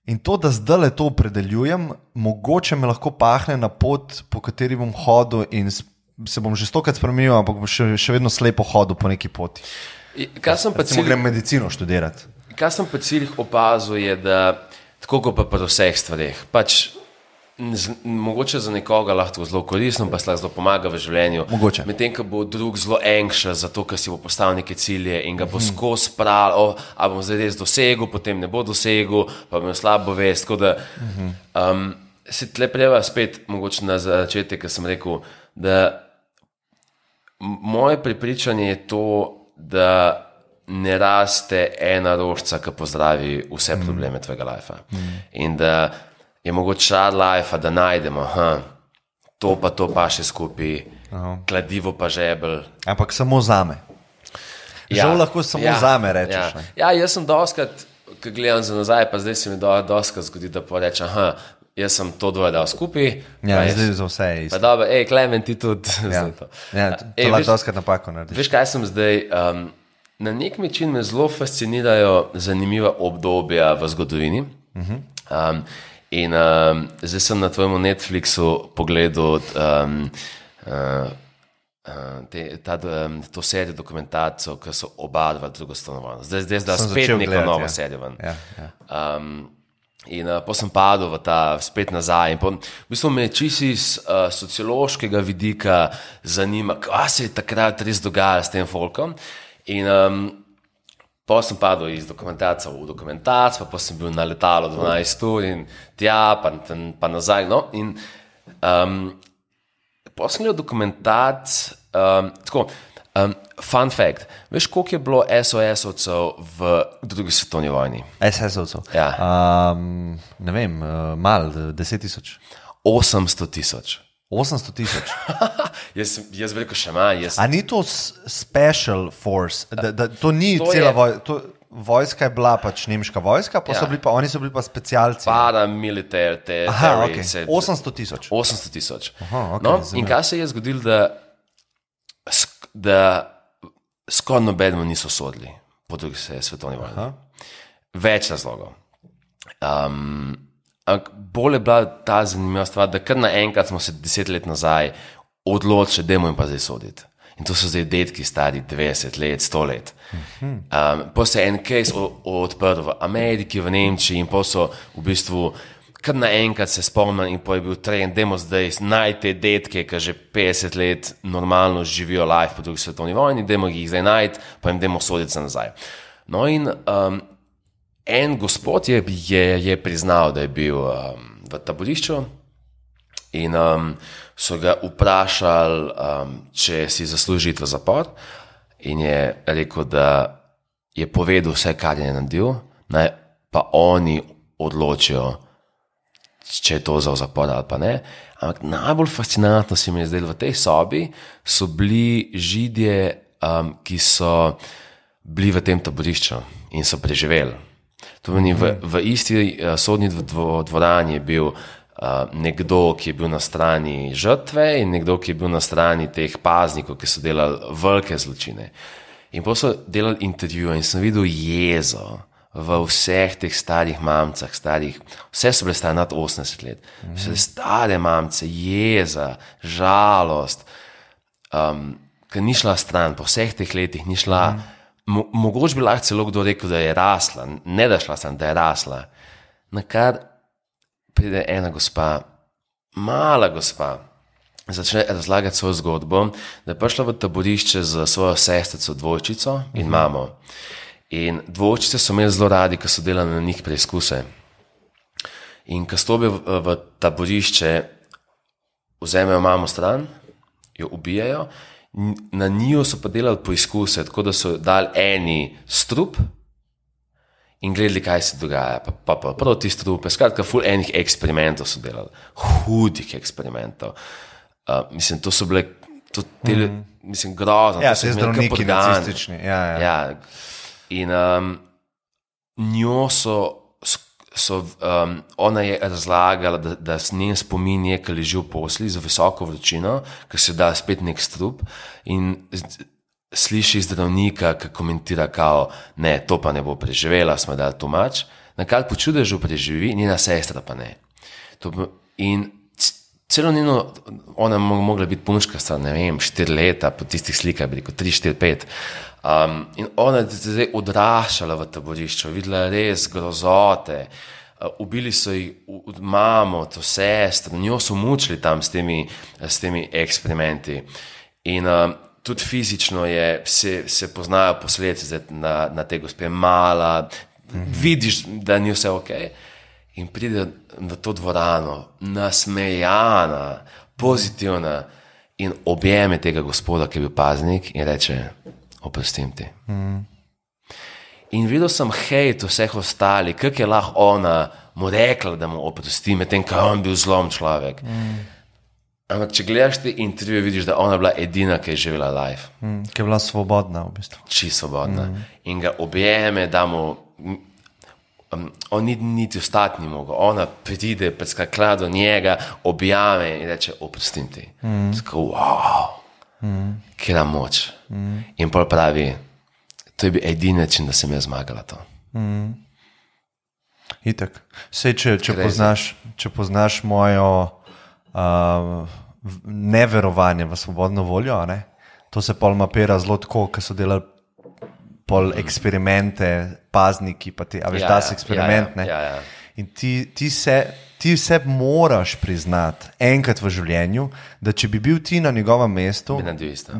In to, da zdaj to opredeljujem, mogoče me lahko pahne na pot, po kateri bom hodil in se bom že 100krat spremenil, ampak bom še vedno slepo hodil po neki poti. Recimo grem medicino študirati. Kaj sem pa ciljih opazil je, da tako kot pa pri vseh stvareh, pač mogoče za nekoga lahko zelo koristno, pa se lahko zelo pomaga v življenju. Medtem, ko bo drug zelo anxious zato, ker si bo postavil neke cilje in ga bo skozi pravil, a bom zdaj res dosegel, potem ne bo dosegel, pa bom slabo vest. Tako da se tle preva spet mogoče na začetek, ker sem rekel, da moje prepričanje je to, da ne raste ena rožica, ki pozdravi vse probleme tvojega lifea. In da je mogoče šar life, da najdemo, to pa še skupaj, kladivo pa žebelj. Ampak samo zame. Žal lahko samo zame rečeš. Jaz sem doskrat, ko gledam za nazaj, pa zdaj se mi doskrat zgodi, da pa rečem, jaz sem to dvoje dal skupaj. Zdaj za vse je isto. Pa dobro, Klemen, ti tudi. To lahko doskrat napako narediš. Veš, kaj sem zdaj, na nek način me zelo fascinirajo zanimiva obdobja v zgodovini. In zdaj sem na tvojem Netflixu pogledal to serijo dokumentarcev, ki so obarvali drugo stanovanje. Zdaj spet neko novo serijo ven. In pa sem padel v ta spet nazaj. In v bistvu me čisto iz sociološkega vidika zanima, kaj se je takrat res dogajalo s tem folkom. In pa sem padel iz dokumentarca v dokumentarc, pa sem bil na letalu 12 ur in tja, pa nazaj. No? In pa sem gledal dokumentarc, fun fact, veš, koliko je bilo SOS-ovcev v drugi svetovni vojni? SS-ovcev? Ja. Ne vem, malo, 10 000. 800 000. 800,000. Jaz veliko še manj. A ni to special force, da to ni To cela je- vojska je bila pač nemška vojska, pa oni so bili pa specialci. Paramilitar, Aha, okay. 800,000. 800,000. Aha, okay, No, zanimivo. in kaj se je zgodilo, da skoraj nobenemu niso sodili po drugi svetovni vojni. Več razlogov. Ampak bolj je bila ta zanimiva stvar, da kar naenkrat smo se 10 let nazaj odločili, da jim pa zdaj soditi. In to so zdaj detki stari 90 let, 100 let. Pa se je en case odprl v Ameriki, v Nemčiji in pa so v bistvu kar naenkrat se spomnim in pa je bil trend, dajmo zdaj najti te detke, ki že 50 let normalno živijo life po drugi svetovni vojni, dajmo jih zdaj najti, pa jim dajmo soditi za nazaj. No in en gospod je priznal, da je bil v taborišču in so ga vprašali, če si zasluži iti v zapor in je rekel, da je povedal vse, kar je naredil, naj pa oni odločijo, če je to za zapor ali pa ne. Ampak najbolj fascinantno se mi je zdelo, v tej sobi so bili Židje, ki so bili v tem taborišču in so preživeli. To pomeni, v isti sodni dvorani je bil nekdo, ki je bil na strani žrtve in nekdo, ki je bil na strani teh paznikov, ki so delali velike zločine. In potem so delali intervjuje in sem videl jezo v vseh teh starih mamcah, vse so bile stare nad 80 let, vse stare mamce, jeza, žalost, ker ni šla stran, po vseh teh letih ni šla, mogoče bi lahko celo kdo rekel, da je rasla, ne da šla stran, da je rasla, na kar pride ena gospa, mala gospa, začne razlagati svojo zgodbo, da je prišla v taborišče z svojo sestrico, dvojčico in mamo. In dvojčice so imeli zelo radi, ko so delali na njih preizkuse. In ko stopijo v taborišče, vzamejo mamo stran, jo ubijajo, na njo so pa delali poizkuse, tako da so dali eni strup in gledali, kaj se dogaja, pa proti strupe, skratka, ful enih eksperimentov so delali, hudih eksperimentov. Mislim, to so bile, mislim, grozno. Ja, se je zdravniki nacistični. Ja. In njo ona je razlagala, da njen spomin je, ki leži v posli za visoko vročino, ker se da spet nek strup in sliši zdravnika, ki komentira kao, ne, to pa ne bo preživela, smo dali tumač, na kar po čudežu preživi, njena sestra pa ne. In celo njeno, ona je mogla biti punčkasta, ne vem, 4 leta, po tistih slikah bi rekel, 3, 4, 5. In ona je zdaj odraščala v taborišču, videla res grozote, ubili so jih mamo, to sestro, njo so mučili tam s temi eksperimenti. In tudi fizično se poznajo posledice na te gospe, mala, vidiš, da ni vse ok. In pride v to dvorano, nasmejana, pozitivna in objeme tega gospoda, ki je bil paznik in reče, oprostim ti. In videl sem hejt vseh ostali, kako je lahko ona mu rekla, da mu oprosti, medtem ko je on bil zlom človek. Ampak če gledaš te intervjuje, vidiš, da ona je bila edina, ki je živela life. Ki je bila svobodna v bistvu. Čisto svobodna. In ga objeme, da mu on niti vstati ni mogel, ona pride, predskakla do njega, objame in reče, oprostim ti. Tako, wow, kjera moč. In pol pravi, to je bil edini način, da sem jaz zmagala to. Itak. Sej, če poznaš mojo neverovanje v svobodno voljo, ne? To se pol mapira zelo tako, ko so delali pol eksperimente, pazniki, pa ti, a veš, da se eksperiment, ne? Ja. In ti se moraš priznati enkrat v življenju, da če bi bil ti na njegovem mestu,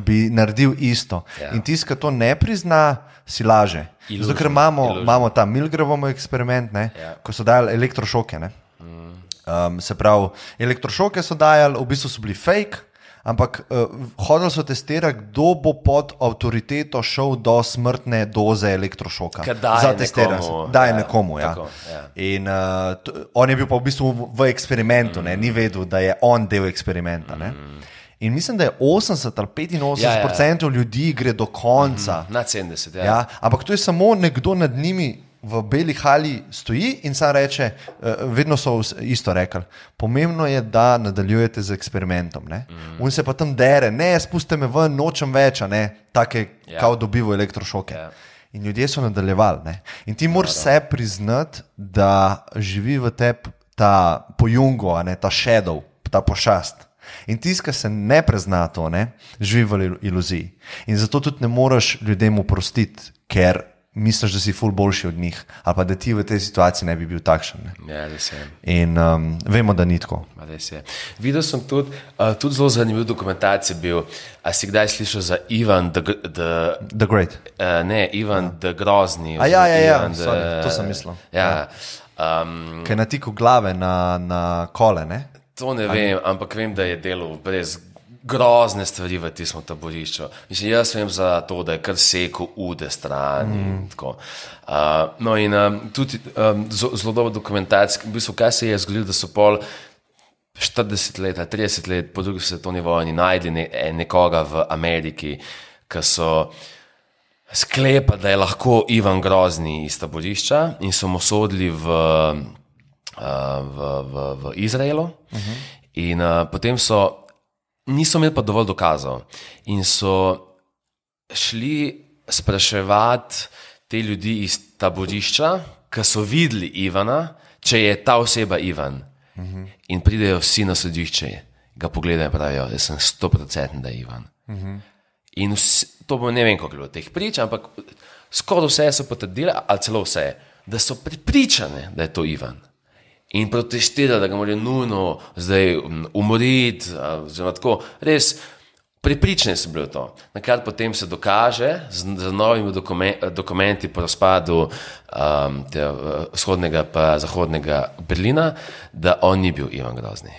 bi naredil isto. Ja. In tisti, ki to ne prizna, si laže. Zato, ker imamo ta Milgramov eksperiment, ne? Ko so dajali elektrošoke. Ne? Se pravi, elektrošoke so dajali, v bistvu so bili fake, ampak hodili so testirati, kdo bo pod avtoriteto šel do smrtne doze elektrošoka. Za testiranje. Daj nekomu. Ja. Tako, ja. In on je bil pa v bistvu v eksperimentu, ni vedel, da je on del eksperimenta. In mislim, da je 80 ali 85% ljudi gre do konca. Na 70, ja. Ja, ampak to je samo nekdo nad njimi v beli hali stoji in sam reče, vedno so isto rekli, pomembno je, da nadaljujete z eksperimentom. On se pa tam dere, ne, spustite me ven, nočem več, take, kao dobivo elektrošoke. In ljudje so nadaljevali. In ti moraš se priznati, da živi v tebi ta pojungo, ta shadow, ta pošast. In tisti, ki se ne prezna to, živi v iluziji. In zato tudi ne moreš ljudem oprostiti, ker misliš, da si ful boljši od njih, ali pa da ti v tej situaciji ne bi bil takšen. Ja, res je. In vemo, da ni tako. Res je. Videl sem tudi zelo zanimiv dokumentacije bil. A si kdaj slišal za Ivan The Great? Ne, Ivan the Grozni. To sem mislil. Ja. Kaj je natikal glave na kole, ne? To ne vem, ampak vem, da je delal brez grozne stvari v tistem taborišču. Mislim, jaz vem za to, da je kar sekal ude strani. No in tudi zelo dobro dokumentacija, v bistvu, kaj se je zgodilo, da so pol 40 let, 30 let po drugi svetovni vojni najdli nekoga v Ameriki, ki so sklepali, da je lahko Ivan Grozni iz taborišča in so mu sodili v Izraelu. In potem niso imeli pa dovolj dokazov in so šli spraševati te ljudi iz taborišča, ki so videli Ivana, če je ta oseba Ivan. In pridejo vsi na sodišče, ga pogledajo in pravijo, da sem 100% da je Ivan. In to bo ne vem, koliko je bilo teh prič, ampak skoraj vse so potrdili, ali celo vse, da so prepričane, da je to Ivan. In protestira, da ga morajo nujno zdaj umoriti, oziroma tako, res prepričani so bili v to. Nakrat potem se dokaže z novimi dokumenti po razpadu vzhodnega pa zahodnega Berlina, da on ni bil Ivan Grozni.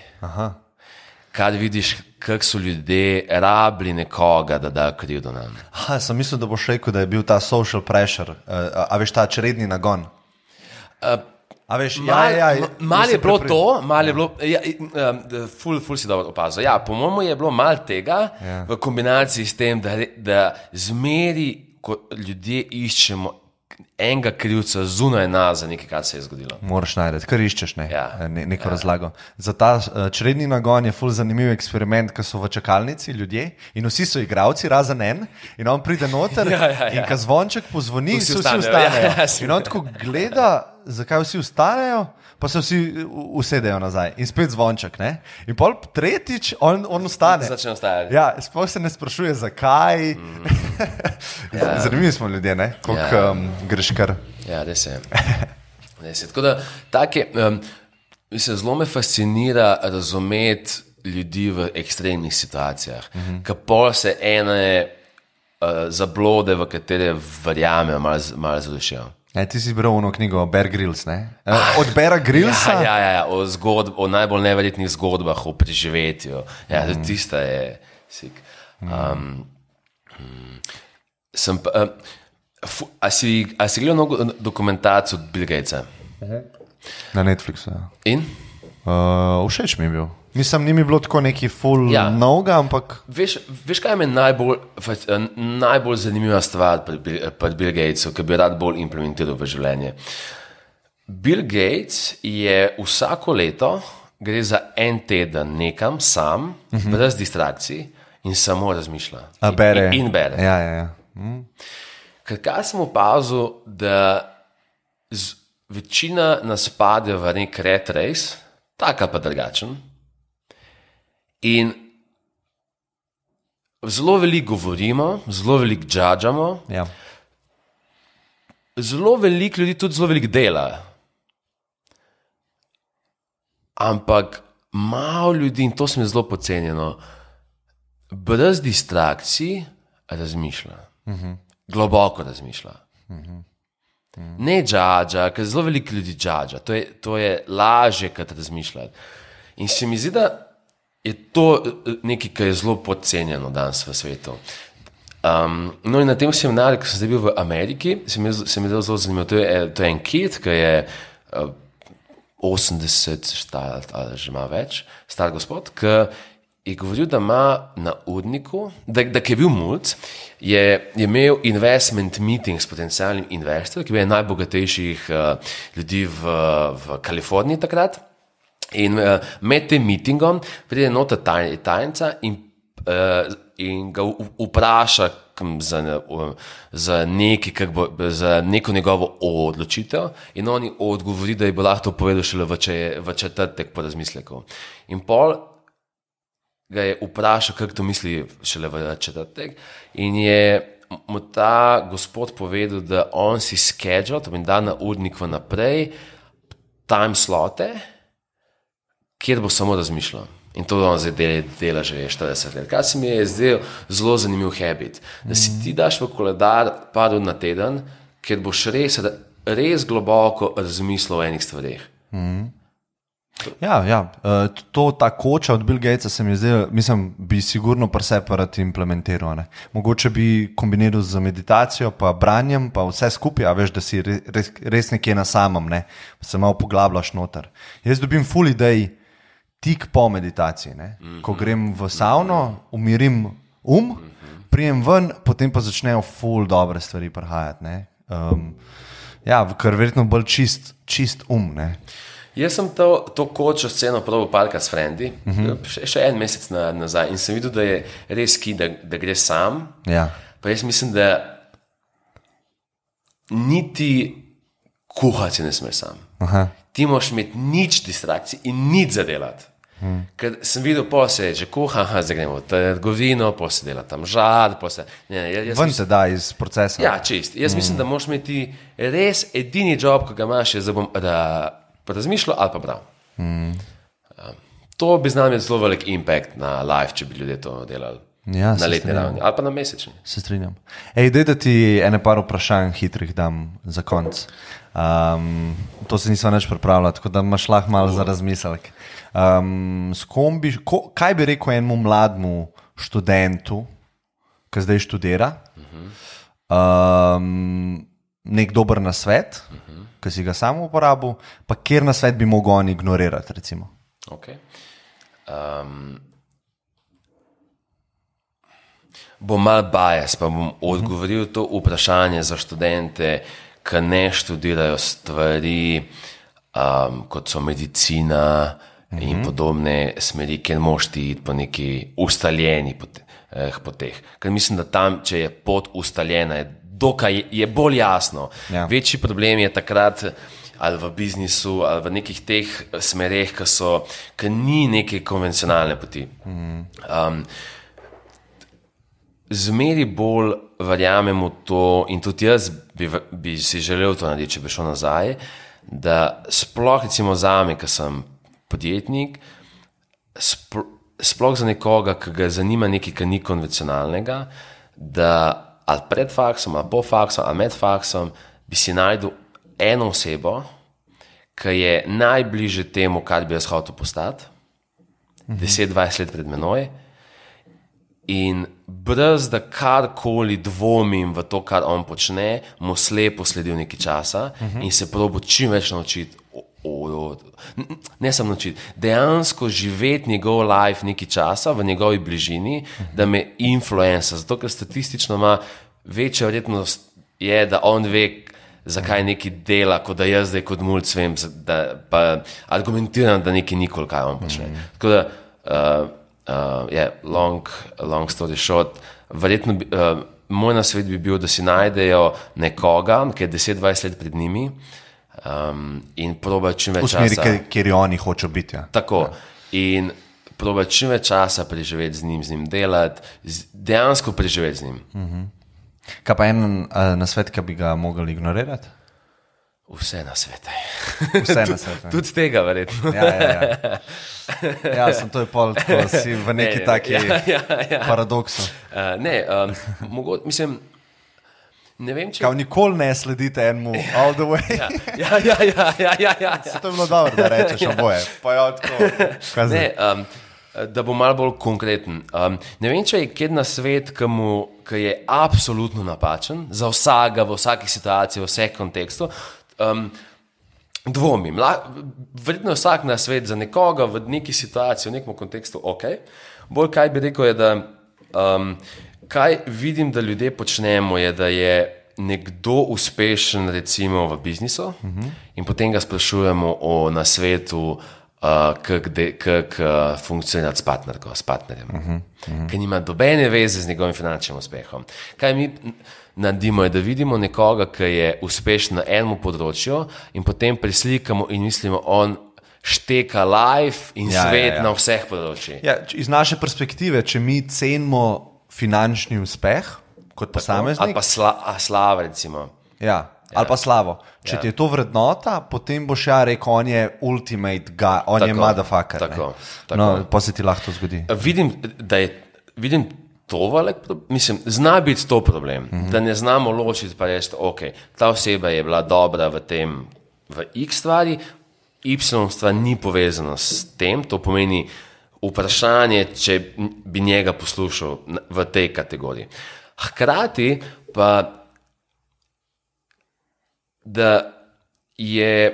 Kar vidiš, kako so ljudje rabili nekoga, da da krivdo nam. Sem mislil, da boš rekel, da je bil ta social pressure, a veš, ta čredni nagon. Malo je bilo to, ful si dobro opazil. Ja, po mojemu je bilo malo tega v kombinaciji s tem, da zmeri, ko ljudje iščemo enega krivca zunaj nas za nekaj, kar se je zgodilo. Moraš najti, kar iščeš, neko razlago. Za ta čredni nagon je ful zanimiv eksperiment, ko so v čakalnici ljudje in vsi so igravci, razen en, in on pride noter in ko zvonček pozvoni, vsi ustanejo. In on tako gleda, zakaj vsi ustanejo, pa se vsi usedejo nazaj. In spet zvonček, In pol tretjič on ustane. Začne ostajati. Ja, sploh se ne sprašuje, zakaj. Zanimivi smo ljudje, koliko greš kar. Ja, res je. Tako da, zelo me fascinira razumeti ljudi v ekstremnih situacijah. Ker pol se ene zablode, v katere verjamejo, malo zadušijo. Ti si bral ono knjigo Bear Grylls, ne? Od Beara Grylsa? Ja, o najbolj neverjetnih zgodbah, o preživetju. Ja, tista je sik. A si gledal dokumentacijo od Bill Gatesa? Na Netflixu, ja. In? Všeč mi je bil. Mislim, ni mi bilo tako neki full novega, ampak... Veš, kaj je najbolj zanimiva stvar pri Bill Gatesu, ki bi rad bolj implementiral v življenje? Bill Gates je vsako leto, gre za en teden nekam sam, brez distrakcij in samo razmišlja. Bere. In bere. Ja. Ker kaj sem opazil, da večina nas pade v nek rat race, taka pa drugačen, in zelo veliko govorimo, zelo veliko judžamo, zelo veliko ljudi tudi zelo veliko dela. Ampak malo ljudi, in to se mi zelo podcenjeno, brez distrakcij razmišlja. Globoko razmišlja. Ne judža, ker zelo veliko ljudi judža. To je lažje, kot razmišljati. In se mi zdi, da je to nekaj, kar je zelo podcenjeno danes v svetu. No in na tem seminarju, ki sem zdaj bil v Ameriki, se mi je zelo zanimivo. To je en kid, ki je 80 star, ali že ima več, star gospod, ki je govoril, da ima na urniku, da je bil mulc, je imel investment meeting s potencialnim investorjem, ki je bil najbogatejših ljudi v Kaliforniji takrat. In med tem meetingom pride nota tajnica in ga vpraša za neko njegovo odločitev in oni odgovori, da je bo lahko to povedal šele v četrtek po razmisleku. In pol ga je vprašal, kako to misli šele v četrtek in je mu ta gospod povedal, da on si schedule, to bi da na urnik vnaprej, time slote, kjer bo samo razmišljal. In to on zdaj dela že 40 let. Kaj se mi je zdaj zelo zanimiv habit, da si ti daš v koledar par ur na teden, kjer boš res globoko razmislil o enih stvareh. Ja, ta koča od Bill Gatesa se mi zdaj, mislim, bi sigurno pri sebi rad implementiral. Ne? Mogoče bi kombiniral z meditacijo, pa branjem, pa vse skupaj, a veš, da si res nekje na samem, ne? Pa se malo poglabljaš noter. Jaz dobim full idej tik po meditaciji, ne? Ko grem v savno, umirim prijem ven, potem pa začnejo full dobre stvari prihajati. Ne? Ker verjetno bolj čist ne? Jaz sem to kočo sceno probal parkrat s frendi, še en mesec nazaj in sem videl, da je res da gre sam. Ja. Pa jaz mislim, da niti kuhati ne smeš sam. Aha. Ti moraš imeti nič distrakcij in nič zadelati. Ker sem videl, se že kuha, zdaj gremo v trgovino, se dela tam žar, ven se da iz procesa. Ja, čist. Jaz mislim, da moraš imeti res edini job, ko ga imaš, je, da razmišljal ali pa bral. To bi znal imeti zelo velik impact na life, če bi ljudje to delali. Ja, na letni ravni ali pa na mesečni. Se strinjam. Daj, da ti ene par vprašanj hitrih dam za konc. To se nisem več pripravljal, tako da imaš lahko malo za razmislek. Kaj bi rekel enemu mlademu študentu, ki zdaj študira, nek dober nasvet, ki si ga sam uporabil, pa kjer nasvet bi mogel on ignorirati, recimo? Okay. Bom mal bias, pa bom odgovoril to vprašanje za študente, ki ne študirajo stvari, kot so medicina in podobne smeri, kjer moš ti iti po neki ustaljeni poteh. Ker mislim, da tam, če je pot ustaljena, je bolj jasno. Ja. Večji problem je takrat ali v biznisu, ali v nekih teh smereh, ki ni neke konvencionalne poti. Zmeri bolj verjamem v to, in tudi jaz bi si želel to narediti, če bi šel nazaj, da sploh recimo zame, ki sem podjetnik, sploh za nekoga, ki ga zanima nekaj, ki ni konvencionalnega, da ali pred faksom, ali po faksom, ali med faksom, bi si najdel eno osebo, ki je najbliže temu, kar bi jaz hotel postati, 10-20 let pred menoj, in brez da karkoli dvomim v to, kar on počne, mu slepo sledil nekaj časa in se probo čim več naučiti, ne samo naučiti, dejansko živeti njegov life nekaj časa v njegovi bližini, da me influenca, zato ker statistično ima večja verjetnost je, da on ve, zakaj nekaj dela, kot da jaz zdaj kot mulc vem, pa argumentiram, da nekaj nikoli kaj on počne. Tako da long story short, verjetno moj nasvet bi bil, da si najdejo nekoga, ki je 10-20 let pred njimi in proba čim več časa. V smeri, kjer oni hočejo biti. Ja. Tako. In proba čim več časa preživeti z njim delati, dejansko preživeti z njim. Kaj pa en nasvet, ki bi ga mogli ignorirati? Vse na svete. Vse na svete. Tudi tega, verjetno. Ja, to je pol, tako si v neki taki paradoksu. Mislim, ne vem, če... Kao nikoli ne sledite enemu all the way. Ja. Se to je bilo dobro, da rečeš oboje. Pa ja, tako. Da bo malo bolj konkreten. Ne vem, če je kjer na svet, ki je absolutno napačen, za vsega, v vsaki situaciji, v vseh kontekstu. Dvomim. Verjetno vsak na svet za nekoga v neki situaciji, v nekem kontekstu, ok. Bolj kaj bi rekel je, da kaj vidim, da ljudje počnemo, je, da je nekdo uspešen recimo v biznisu in potem ga sprašujemo o nasvetu, kako funkcionirati s partnerjem, ki nima dobene veze z njegovim finančnim uspehom. Kaj mi naredimo, je, da vidimo nekoga, ki je uspešen na enem področju in potem preslikamo in mislimo, on šteka life in svet na vseh področjih. Ja, iz naše perspektive, če mi cenimo finančni uspeh kot posameznik, ali pa slava recimo. Ja. Ali pa slavo. Če ti je to vrednota, potem boš rekel, on je ultimate guy, on je motherfucker. Tako. No, pa se ti lahko to zgodi. Vidim to mislim, zna biti to problem, da ne znamo ločiti pa reči, ok, ta oseba je bila dobra v X stvari, Y stvar ni povezana s tem, to pomeni vprašanje, če bi njega poslušal v tej kategoriji. Hkrati pa da je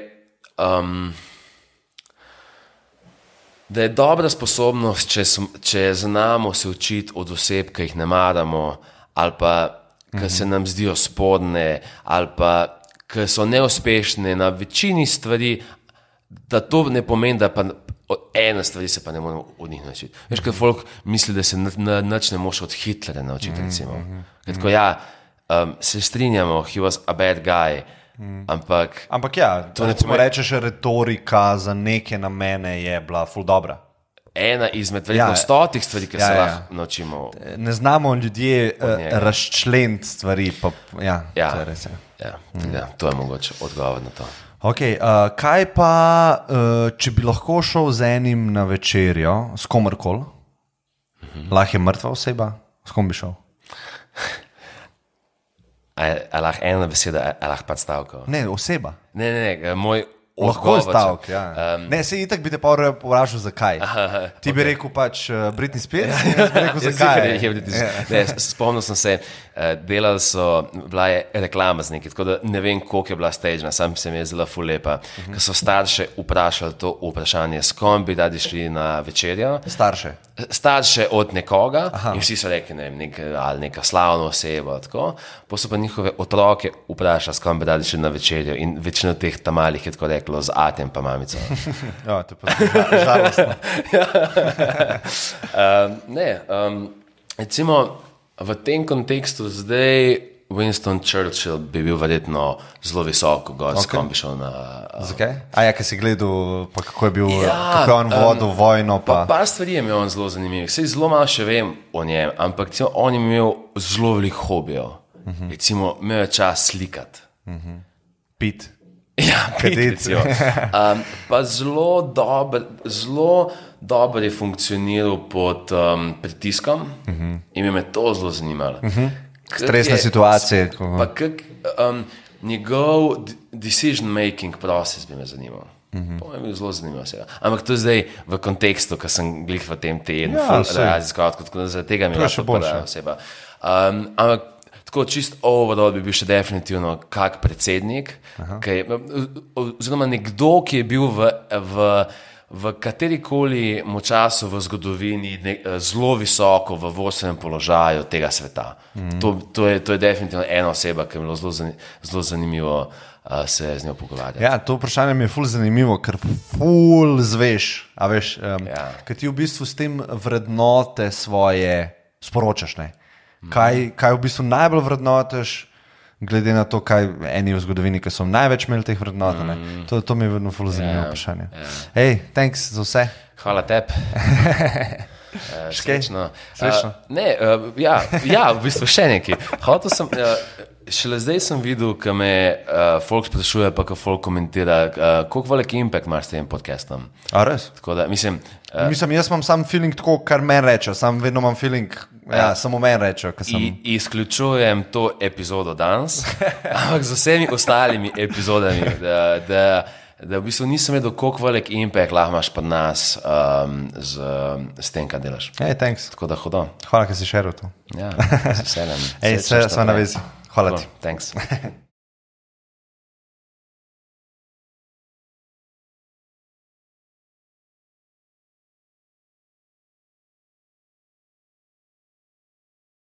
dobra sposobnost, če znamo se učiti od oseb, ki jih ne maramo, ali pa ki se nam zdijo spodne, ali pa ki so neuspešne na večini stvari, da to ne pomeni, da pa ena stvari se pa ne moramo od njih naučiti. Veš, kaj folk misli, da se nič ne moš od Hitlerja naučiti, recimo. Tako se strinjamo, he was a bad guy, ampak ja, to recimo rečeš, retorika za neke namene je bila ful dobra. Ena izmed veliko stotih stvari, ki se lahko naučimo. Ne znamo ljudje razčleniti stvari, pa to je res. To je mogoče odgovor na to. Okay, kaj pa, če bi lahko šel z enim na večerjo, s komarkoli, lahko je mrtva oseba, s kom bi šel? A lahko ena beseda, a lahko pa stavko? Ne, oseba. Ne, moj lahko je stavk, ja. Ne, se itak bi te pa vprašal, zakaj. Ti bi rekel pač Britney Spears, jaz bi rekel, zakaj. Spomnil sem se, delali so, bila je reklama z nekaj, tako da ne vem, koliko je bila stagena, sam se mi je zelo ful lepa, ko so starše vprašali to vprašanje, s kom bi radi šli na večerjo. Starše od nekoga. In vsi so rekli, ali neka slavna oseba, tako. Pa so pa njihove otroke vprašali, s kom bi radi šli na večerjo in večino teh tamalih je tako reklo z atem pa mamico. Ja, to je pa žalostno. Recimo v tem kontekstu zdaj Winston Churchill bi bil verjetno zelo visoko gor, s kom bi šel na... Zakaj? Ker si gledal, pa kako je bil, kako je on vodil vojno. Par stvari je imel on zelo zanimivih. Sej zelo malo še vem o njem, ampak recimo, on je imel zelo veliko hobijev. Recimo, imel je čas slikati. Pit. Ja, peticijo. Pa zelo dobro je funkcioniral pod pritiskom in me to zelo zanimalo. Stresne situacije. Pa njegov decision making proces bi me zanimal. To je bil zelo zanimivo vsega. Ampak to je zdaj v kontekstu, ko sem glih v tem tednu raziskal, tako da zaradi tega mi je lahko podala oseba. Ampak tako čist overall bi bil še definitivno kak predsednik, oziroma nekdo, ki je bil v katerikoli času v zgodovini zelo visoko v vodstvenem položaju tega sveta. To je definitivno ena oseba, ki je bilo zelo zanimivo se z njo pogovarjati. Ja, to vprašanje mi je ful zanimivo, ker ful zveš, a veš, ker ti v bistvu s tem vrednote svoje sporočaš, ne? Kaj v bistvu najbolj vrednotiš, glede na to, kaj eni v zgodovini, ki so največ imeli teh vrednot. To mi je vedno ful zanimivo vprašanje. Hej, thanks za vse. Hvala tebi. Srečno. V bistvu še nekaj. Šele zdaj sem videl, ko me folk sprašuje, pa ko folk komentira, koliko velik impact imaš s tem podcastom. A res? Tako da, mislim, jaz imam sam feeling tako, kar meni reče, sam vedno imam feeling, samo meni reče. Izključujem to epizodo danes, ampak z vsemi ostalimi epizodami, da da v bistvu nisem vedel, koliko velik impact lahko imaš pa nas s tem, kaj delaš. Hey, thanks. Tako da hodo. Hvala, ker si šeral to. Ja, z veseljem. Ej, sva na vezi. Hvala ti. Thanks.